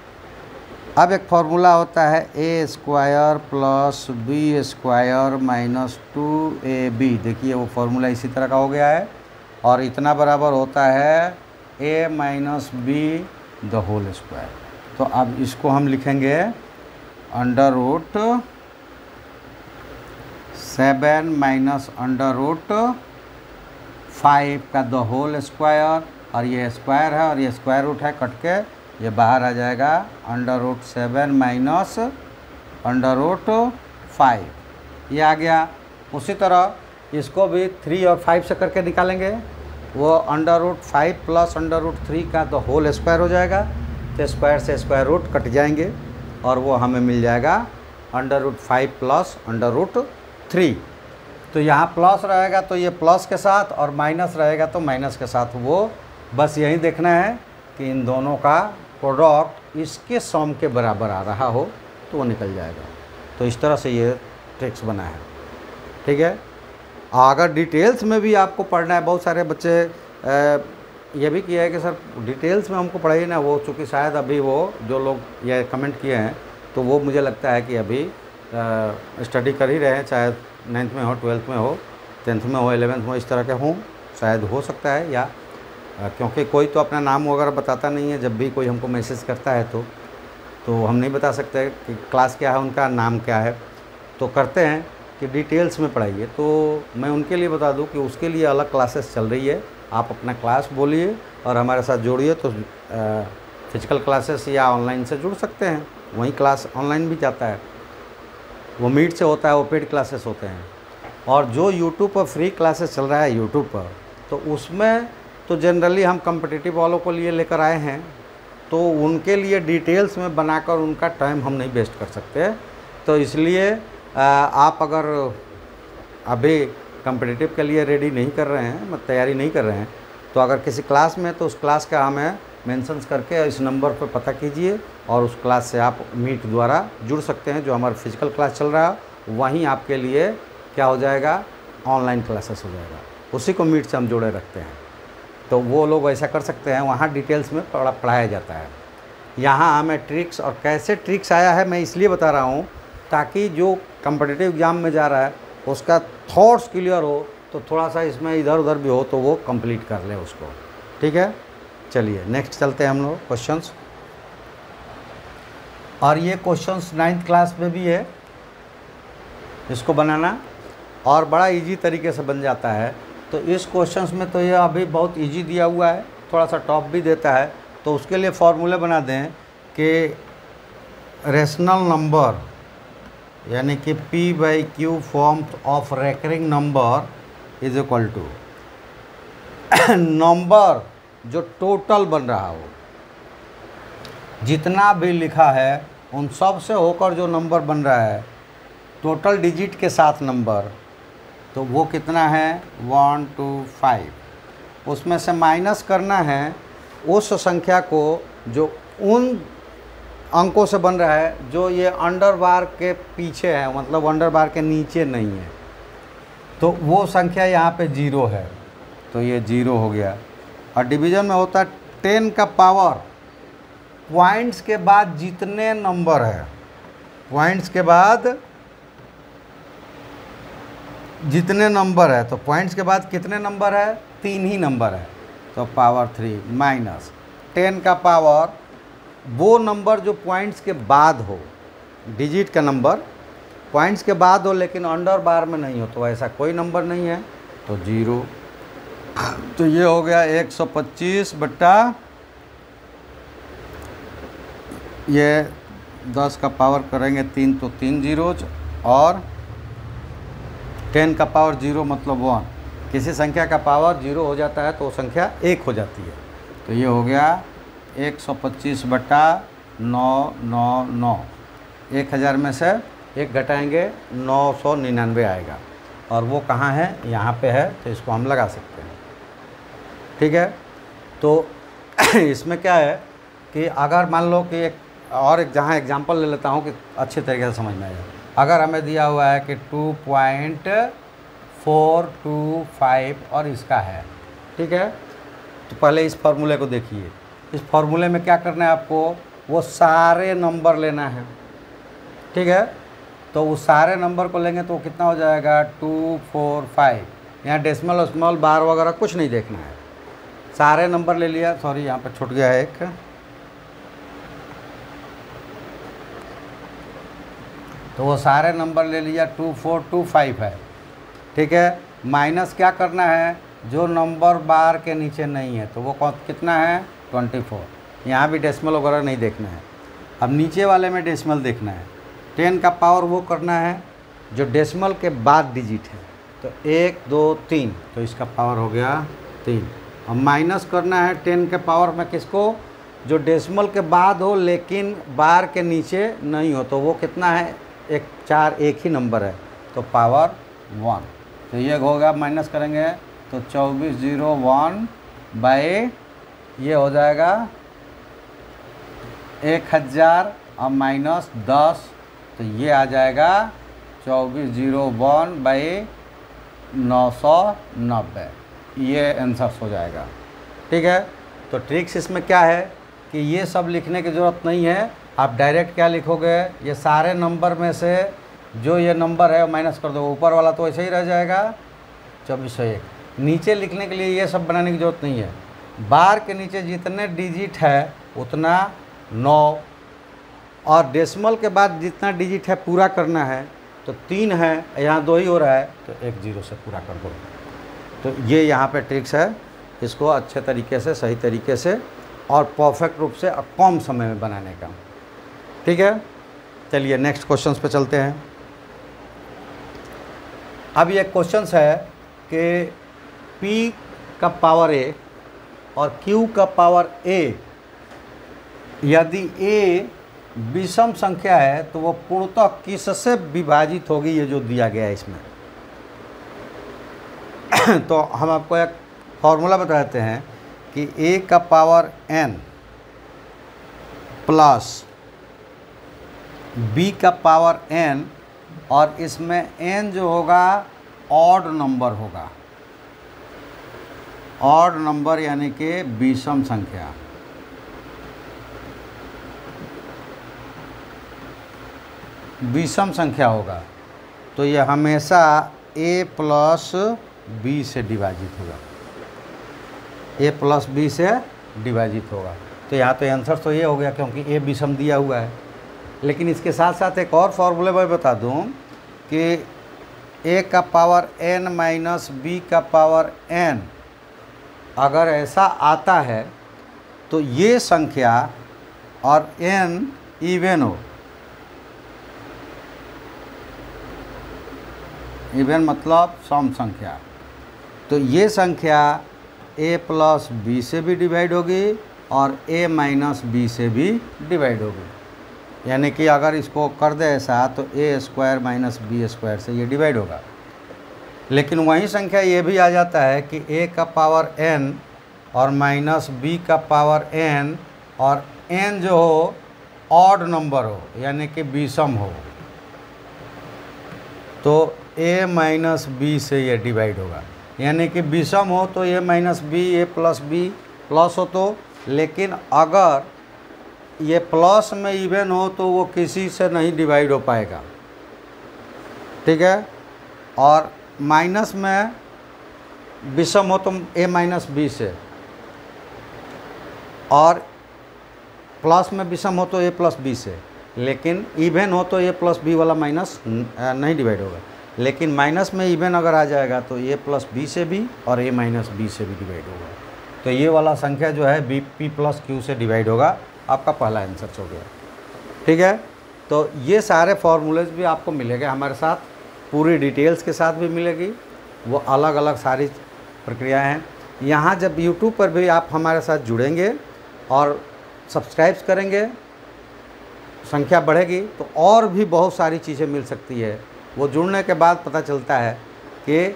अब एक फार्मूला होता है a square plus b square minus 2ab। देखिए वो फार्मूला इसी तरह का हो गया है, और इतना बराबर होता है a minus B the whole square. तो अब इसको हम लिखेंगे under root 7 minus under root 5 का द होल स्क्वायर, और ये स्क्वायर है और ये स्क्वायर रूट है, कट के ये बाहर आ जाएगा under root 7 minus under root 5, ये आ गया। उसी तरह इसको भी 3 और 5 से करके निकालेंगे, वो under root 5 plus under root 3 का तो होल स्क्वायर हो जाएगा, तो स्क्वायर से स्क्वायर रूट कट जाएंगे और वो हमें मिल जाएगा under root 5 plus under root 3। तो यहाँ प्लस रहेगा तो ये प्लस के साथ, और माइनस रहेगा तो माइनस के साथ। वो बस यही देखना है कि इन दोनों का प्रोडक्ट इसके सम के बराबर आ रहा हो तो वो निकल जाएगा। तो इस तरह से ये ट्रिक्स बना है, ठीक है। अगर डिटेल्स में भी आपको पढ़ना है, बहुत सारे बच्चे ये भी किया है कि सर डिटेल्स में हमको पढ़ाइए ना, वो चूँकि शायद अभी वो जो लोग ये कमेंट किए हैं तो वो मुझे लगता है कि अभी स्टडी कर ही रहे हैं, चाहे 9th में हो, 12th में हो, 10th में हो, 11th में हो, इस तरह के हों, शायद हो सकता है। या क्योंकि कोई तो अपना नाम वगैरह बताता नहीं है, जब भी कोई हमको मैसेज करता है तो हम नहीं बता सकते कि क्लास क्या है, उनका नाम क्या है। तो करते हैं कि डिटेल्स में पढ़ाइए, तो मैं उनके लिए बता दूं कि उसके लिए अलग क्लासेस चल रही है। आप अपना क्लास बोलिए और हमारे साथ जोड़िए, तो फिजिकल क्लासेस या ऑनलाइन से जुड़ सकते हैं। वहीं क्लास ऑनलाइन भी जाता है, वो मीट से होता है, वो पेड क्लासेस होते हैं। और जो यूट्यूब पर फ्री क्लासेस चल रहा है यूट्यूब पर, तो उसमें तो जनरली हम कॉम्पिटिटिव वालों को लिए लेकर आए हैं, तो उनके लिए डिटेल्स में बनाकर उनका टाइम हम नहीं वेस्ट कर सकते। तो इसलिए आप अगर अभी कॉम्पिटिटिव के लिए रेडी नहीं कर रहे हैं, मतलब तैयारी नहीं कर रहे हैं, तो अगर किसी क्लास में, तो उस क्लास का हमें मेंशंस करके इस नंबर पर पता कीजिए और उस क्लास से आप मीट द्वारा जुड़ सकते हैं। जो हमारा फिजिकल क्लास चल रहा है वहीं आपके लिए क्या हो जाएगा, ऑनलाइन क्लासेस हो जाएगा, उसी को मीट से हम जोड़े रखते हैं। तो वो लोग ऐसा कर सकते हैं, वहाँ डिटेल्स में पढ़ाया जाता है। यहाँ हमें ट्रिक्स, और कैसे ट्रिक्स आया है मैं इसलिए बता रहा हूँ ताकि जो कॉम्पिटिटिव एग्ज़ाम में जा रहा है उसका थॉट्स क्लियर हो, तो थोड़ा सा इसमें इधर उधर भी हो तो वो कंप्लीट कर ले उसको, ठीक है। चलिए नेक्स्ट चलते हैं हम लोग क्वेश्चंस। और ये क्वेश्चंस 9th क्लास में भी है, इसको बनाना और बड़ा इजी तरीके से बन जाता है। तो इस क्वेश्चंस में तो ये अभी बहुत इजी दिया हुआ है, थोड़ा सा टॉप भी देता है। तो उसके लिए फॉर्मूले बना दें कि रेशनल नंबर यानी कि P/Q form of recurring number is equal to number जो टोटल बन रहा हो, जितना भी लिखा है उन सब से होकर जो नंबर बन रहा है टोटल डिजिट के साथ नंबर, तो वो कितना है 1 2 5। उसमें से माइनस करना है उस संख्या को जो उन अंकों से बन रहा है जो ये अंडर बार के पीछे है, मतलब अंडर बार के नीचे नहीं है। तो वो संख्या यहाँ पे 0 है, तो ये 0 हो गया। और डिवीज़न में होता है 10 का पावर पॉइंट्स के बाद जितने नंबर है, पॉइंट्स के बाद जितने नंबर है, तो पॉइंट्स के बाद कितने नंबर है, 3 ही नंबर है, तो पावर 3 माइनस 10 का पावर वो नंबर जो पॉइंट्स के बाद हो, डिजिट का नंबर पॉइंट्स के बाद हो लेकिन अंडर बार में नहीं हो, तो ऐसा कोई नंबर नहीं है, तो 0। तो ये हो गया 125 बट्टा ये 10 का पावर करेंगे 3, तो 3 जीरोज, और 10 का पावर 0 मतलब 1। किसी संख्या का पावर 0 हो जाता है तो वो संख्या 1 हो जाती है। तो ये हो गया 125 बट्टा 999। 1000 में से 1 घटाएंगे 999 आएगा, और वो कहाँ है, यहाँ पे है, तो इसको हम लगा सकते हैं, ठीक है। तो इसमें क्या है कि अगर मान लो कि एक जहाँ एग्जांपल ले लेता हूँ कि अच्छे तरीके से समझ में आएगा। अगर हमें दिया हुआ है कि 2.425 और इसका है, ठीक है, तो पहले इस फार्मूले को देखिए। इस फार्मूले में क्या करना है आपको, वो सारे नंबर लेना है, ठीक है। तो उस सारे नंबर को लेंगे तो कितना हो जाएगा 245। यहाँ डेसिमल स्मॉल बार वगैरह कुछ नहीं देखना है, सारे नंबर ले लिया। सॉरी यहाँ पर छूट गया है एक, तो वो सारे नंबर ले लिया, 2425 है, ठीक है। माइनस क्या करना है, जो नंबर बार के नीचे नहीं है, तो वो कितना है 24। यहाँ भी डेसिमल वगैरह नहीं देखना है, अब नीचे वाले में डेसिमल देखना है। 10 का पावर वो करना है जो डेसिमल के बाद डिजिट है, तो 1 2 3, तो इसका पावर हो गया 3। अब माइनस करना है 10 के पावर में किसको, जो डेसिमल के बाद हो लेकिन बार के नीचे नहीं हो, तो वो कितना है 4 एक ही नंबर है, तो पावर 1। तो ये होगा, माइनस करेंगे तो 2401 बाई ये हो जाएगा 1000 और माइनस 10, तो ये आ जाएगा 2401/990, ये आंसर हो जाएगा। ठीक है, तो ट्रिक्स इसमें क्या है कि ये सब लिखने की ज़रूरत नहीं है, आप डायरेक्ट क्या लिखोगे, ये सारे नंबर में से जो ये नंबर है माइनस कर दो, ऊपर वाला तो ऐसे ही रह जाएगा 2401। नीचे लिखने के लिए ये सब बनाने की ज़रूरत नहीं है, बार के नीचे जितने डिजिट है उतना 9, और डेसिमल के बाद जितना डिजिट है पूरा करना है, तो 3 है, यहाँ 2 ही हो रहा है, तो 1 0 से पूरा कर दो। तो ये यहाँ पे ट्रिक्स है, इसको अच्छे तरीके से, सही तरीके से और परफेक्ट रूप से कम समय में बनाने का। ठीक है, चलिए नेक्स्ट क्वेश्चंस पे चलते हैं। अब ये क्वेश्चंस है कि P का पावर A और Q का पावर A, यदि A विषम संख्या है तो वो पूर्णतः किससे विभाजित होगी, ये जो दिया गया है इसमें। तो हम आपको एक फॉर्मूला बताते हैं कि A का पावर N प्लस B का पावर N, और इसमें N जो होगा ऑड नंबर होगा, ऑड नंबर यानी कि विषम संख्या। विषम संख्या होगा तो ये हमेशा A प्लस B से डिवाइजिट होगा, A प्लस B से डिवाइजिट होगा। तो यहाँ तो आंसर तो ये हो गया क्योंकि A विषम दिया हुआ है। लेकिन इसके साथ साथ एक और फॉर्मूले मैं बता दूँ कि A का पावर N माइनस B का पावर N, अगर ऐसा आता है तो ये संख्या और N इवन हो, इवन मतलब सम संख्या, तो ये संख्या A प्लस B से भी डिवाइड होगी और A माइनस B से भी डिवाइड होगी। यानी कि अगर इसको कर दे ऐसा तो A square minus B square से ये डिवाइड होगा। लेकिन वही संख्या ये भी आ जाता है कि A का पावर N और माइनस B का पावर N, और N जो हो ऑड नंबर हो यानी कि विषम हो, तो A माइनस B से ये डिवाइड होगा। यानी कि विषम हो तो A minus B, A plus B plus हो तो, लेकिन अगर ये प्लस में इवन हो तो वो किसी से नहीं डिवाइड हो पाएगा। ठीक है, और माइनस में विषम हो तो A माइनस B से, और प्लस में विषम हो तो A प्लस B से, लेकिन इवन हो तो A प्लस B वाला माइनस नहीं डिवाइड होगा। लेकिन माइनस में इवन अगर आ जाएगा तो A प्लस B से भी और A माइनस B से भी डिवाइड होगा। तो ये वाला संख्या जो है P प्लस Q से डिवाइड होगा। आपका पहला आंसर हो गया। ठीक है, तो ये सारे फार्मूलेज भी आपको मिलेंगे हमारे साथ, पूरी डिटेल्स के साथ भी मिलेगी, वो अलग अलग सारी प्रक्रियाएं हैं। यहाँ जब YouTube पर भी आप हमारे साथ जुड़ेंगे और सब्सक्राइब करेंगे, संख्या बढ़ेगी तो और भी बहुत सारी चीज़ें मिल सकती है। वो जुड़ने के बाद पता चलता है कि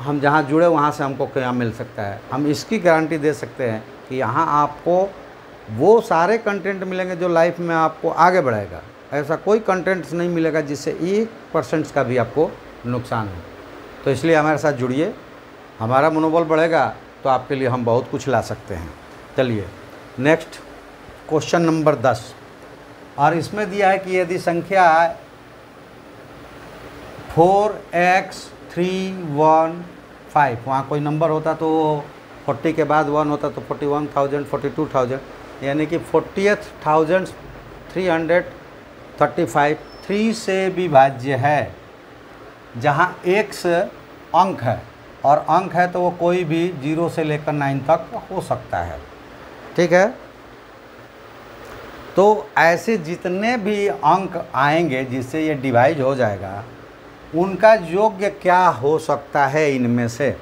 हम जहाँ जुड़े वहाँ से हमको क्या मिल सकता है। हम इसकी गारंटी दे सकते हैं कि यहाँ आपको वो सारे कंटेंट मिलेंगे जो लाइफ में आपको आगे बढ़ाएगा। ऐसा कोई कंटेंट्स नहीं मिलेगा जिससे 1% का भी आपको नुकसान हो। तो इसलिए हमारे साथ जुड़िए, हमारा मनोबल बढ़ेगा तो आपके लिए हम बहुत कुछ ला सकते हैं। चलिए नेक्स्ट क्वेश्चन नंबर 10, और इसमें दिया है कि यदि संख्या 4x315, वहाँ कोई नंबर होता तो 40 के बाद 1 होता तो 41,000, 42,000, यानी कि 40,335 3 से विभाज्य है, जहाँ x अंक है, और अंक है तो वो कोई भी 0 से लेकर 9 तक हो सकता है। ठीक है, तो ऐसे जितने भी अंक आएंगे जिससे ये डिवाइड हो जाएगा, उनका योग्य क्या हो सकता है इनमें से।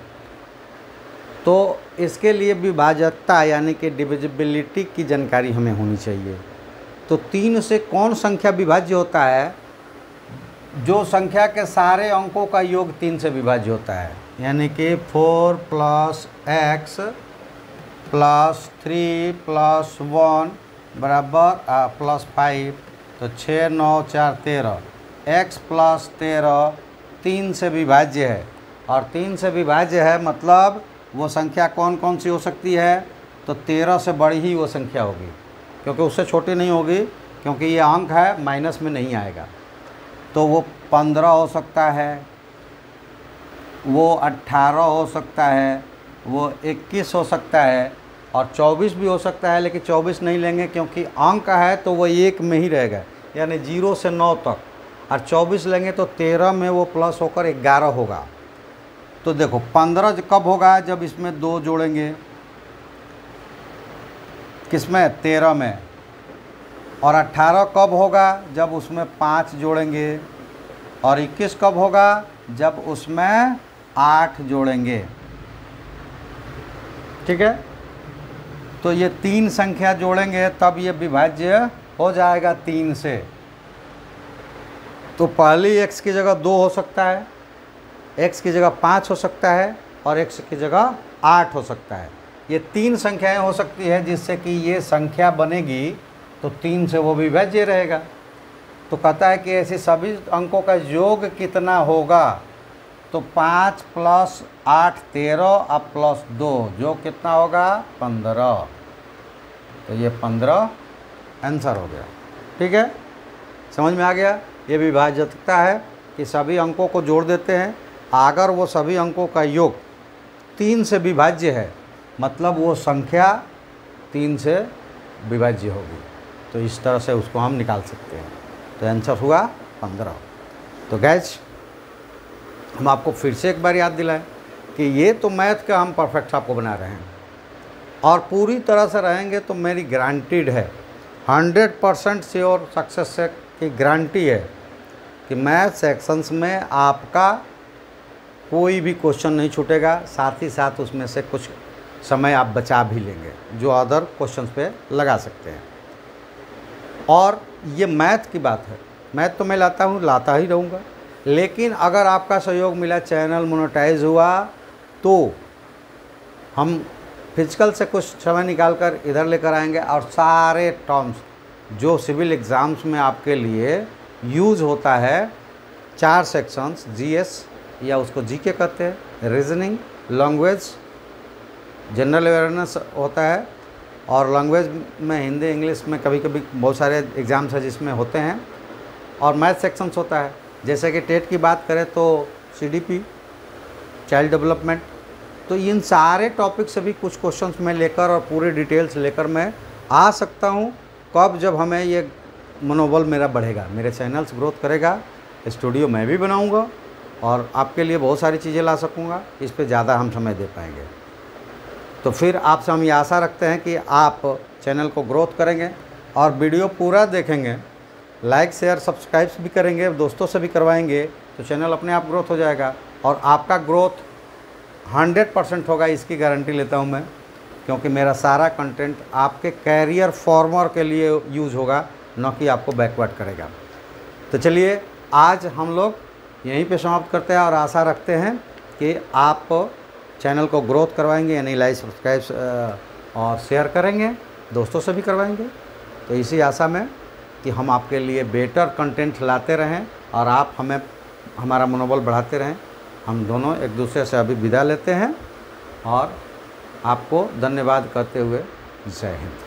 तो इसके लिए विभाज्यता यानी कि डिविजिबिलिटी की जानकारी हमें होनी चाहिए। तो 3 से कौन संख्या विभाज्य होता है? जो संख्या के सारे अंकों का योग 3 से विभाज्य होता है, यानी कि 4 + x + 3 + 1 बराबर +5, तो 6 9 4 13, x + 13 3 से विभाज्य है, और 3 से विभाज्य है मतलब वो संख्या कौन कौन सी हो सकती है, तो 13 से बड़ी ही वो संख्या होगी, क्योंकि उससे छोटी नहीं होगी, क्योंकि ये अंक है, माइनस में नहीं आएगा। तो वो 15 हो सकता है, वो 18 हो सकता है, वो 21 हो सकता है, और 24 भी हो सकता है, लेकिन 24 नहीं लेंगे क्योंकि अंक है तो वो 1 में ही रहेगा, यानी 0 से 9 तक। और 24 लेंगे तो 13 में वो प्लस होकर 11 होगा। तो देखो 15 कब होगा, जब इसमें 2 जोड़ेंगे, किसमें, 13 में। और 18 कब होगा, जब उसमें 5 जोड़ेंगे। और 21 कब होगा, जब उसमें 8 जोड़ेंगे। ठीक है, तो ये 3 संख्या जोड़ेंगे तब ये विभाज्य हो जाएगा 3 से। तो पहली x की जगह 2 हो सकता है, x की जगह 5 हो सकता है, और x की जगह 8 हो सकता है। ये 3 संख्याएं हो सकती है जिससे कि ये संख्या बनेगी, तो 3 से वो विभाज्य रहेगा। तो कहता है कि ऐसे सभी अंकों का योग कितना होगा, तो 5 + 8 13 और +2 जो कितना होगा, 15। तो ये 15 आंसर हो गया। ठीक है, समझ में आ गया। ये विभाज्यता है कि सभी अंकों को जोड़ देते हैं, अगर वो सभी अंकों का योग 3 से विभाज्य है मतलब वो संख्या 3 से विभाज्य होगी। तो इस तरह से उसको हम निकाल सकते हैं। तो आंसर हुआ 15। तो गैस, हम आपको फिर से एक बार याद दिलाएं कि ये तो मैथ का हम परफेक्ट आपको बना रहे हैं, और पूरी तरह से रहेंगे तो मेरी गारंटीड है, 100% श्योर सक्सेस से की गारंटी है कि मैथ सेक्शंस में आपका कोई भी क्वेश्चन नहीं छूटेगा। साथ ही साथ उसमें से कुछ समय आप बचा भी लेंगे जो अदर क्वेश्चंस पे लगा सकते हैं। और ये मैथ की बात है, मैथ तो मैं लाता ही रहूँगा, लेकिन अगर आपका सहयोग मिला, चैनल मोनेटाइज हुआ, तो हम फिजिकल से कुछ समय निकाल कर इधर लेकर आएंगे, और सारे टर्म्स जो सिविल एग्ज़ाम्स में आपके लिए यूज़ होता है, 4 सेक्शंस, जीएस या उसको जीके कहते हैं, रीजनिंग, लैंग्वेज, जनरल अवेयरनेस होता है, और लैंग्वेज में हिंदी इंग्लिश में कभी कभी बहुत सारे एग्ज़ाम्स हैं जिसमें होते हैं, और मैथ सेक्शंस होता है। जैसे कि टेट की बात करें तो सीडीपी, चाइल्ड डेवलपमेंट। तो इन सारे टॉपिक से भी कुछ क्वेश्चंस मैं लेकर और पूरे डिटेल्स लेकर मैं आ सकता हूं। कब, जब हमें ये मनोबल मेरा बढ़ेगा, मेरे चैनल्स ग्रोथ करेगा, स्टूडियो मैं भी बनाऊंगा और आपके लिए बहुत सारी चीज़ें ला सकूंगा, इस पे ज़्यादा हम समय दे पाएंगे। तो फिर आपसे हम ये आशा रखते हैं कि आप चैनल को ग्रोथ करेंगे और वीडियो पूरा देखेंगे, लाइक शेयर सब्सक्राइब भी करेंगे, दोस्तों से भी करवाएंगे, तो चैनल अपने आप ग्रोथ हो जाएगा। और आपका ग्रोथ 100% होगा, इसकी गारंटी लेता हूं मैं, क्योंकि मेरा सारा कंटेंट आपके कैरियर फॉर्मर के लिए यूज़ होगा, न कि आपको बैकवर्ड करेगा। तो चलिए, आज हम लोग यहीं पे समाप्त करते हैं और आशा रखते हैं कि आप चैनल को ग्रोथ करवाएंगे, यानी लाइक सब्सक्राइब और शेयर करेंगे, दोस्तों से भी करवाएंगे। तो इसी आशा में कि हम आपके लिए बेटर कंटेंट लाते रहें और आप हमें हमारा मनोबल बढ़ाते रहें। हम दोनों एक दूसरे से अभी विदा लेते हैं और आपको धन्यवाद करते हुए जय हिंद।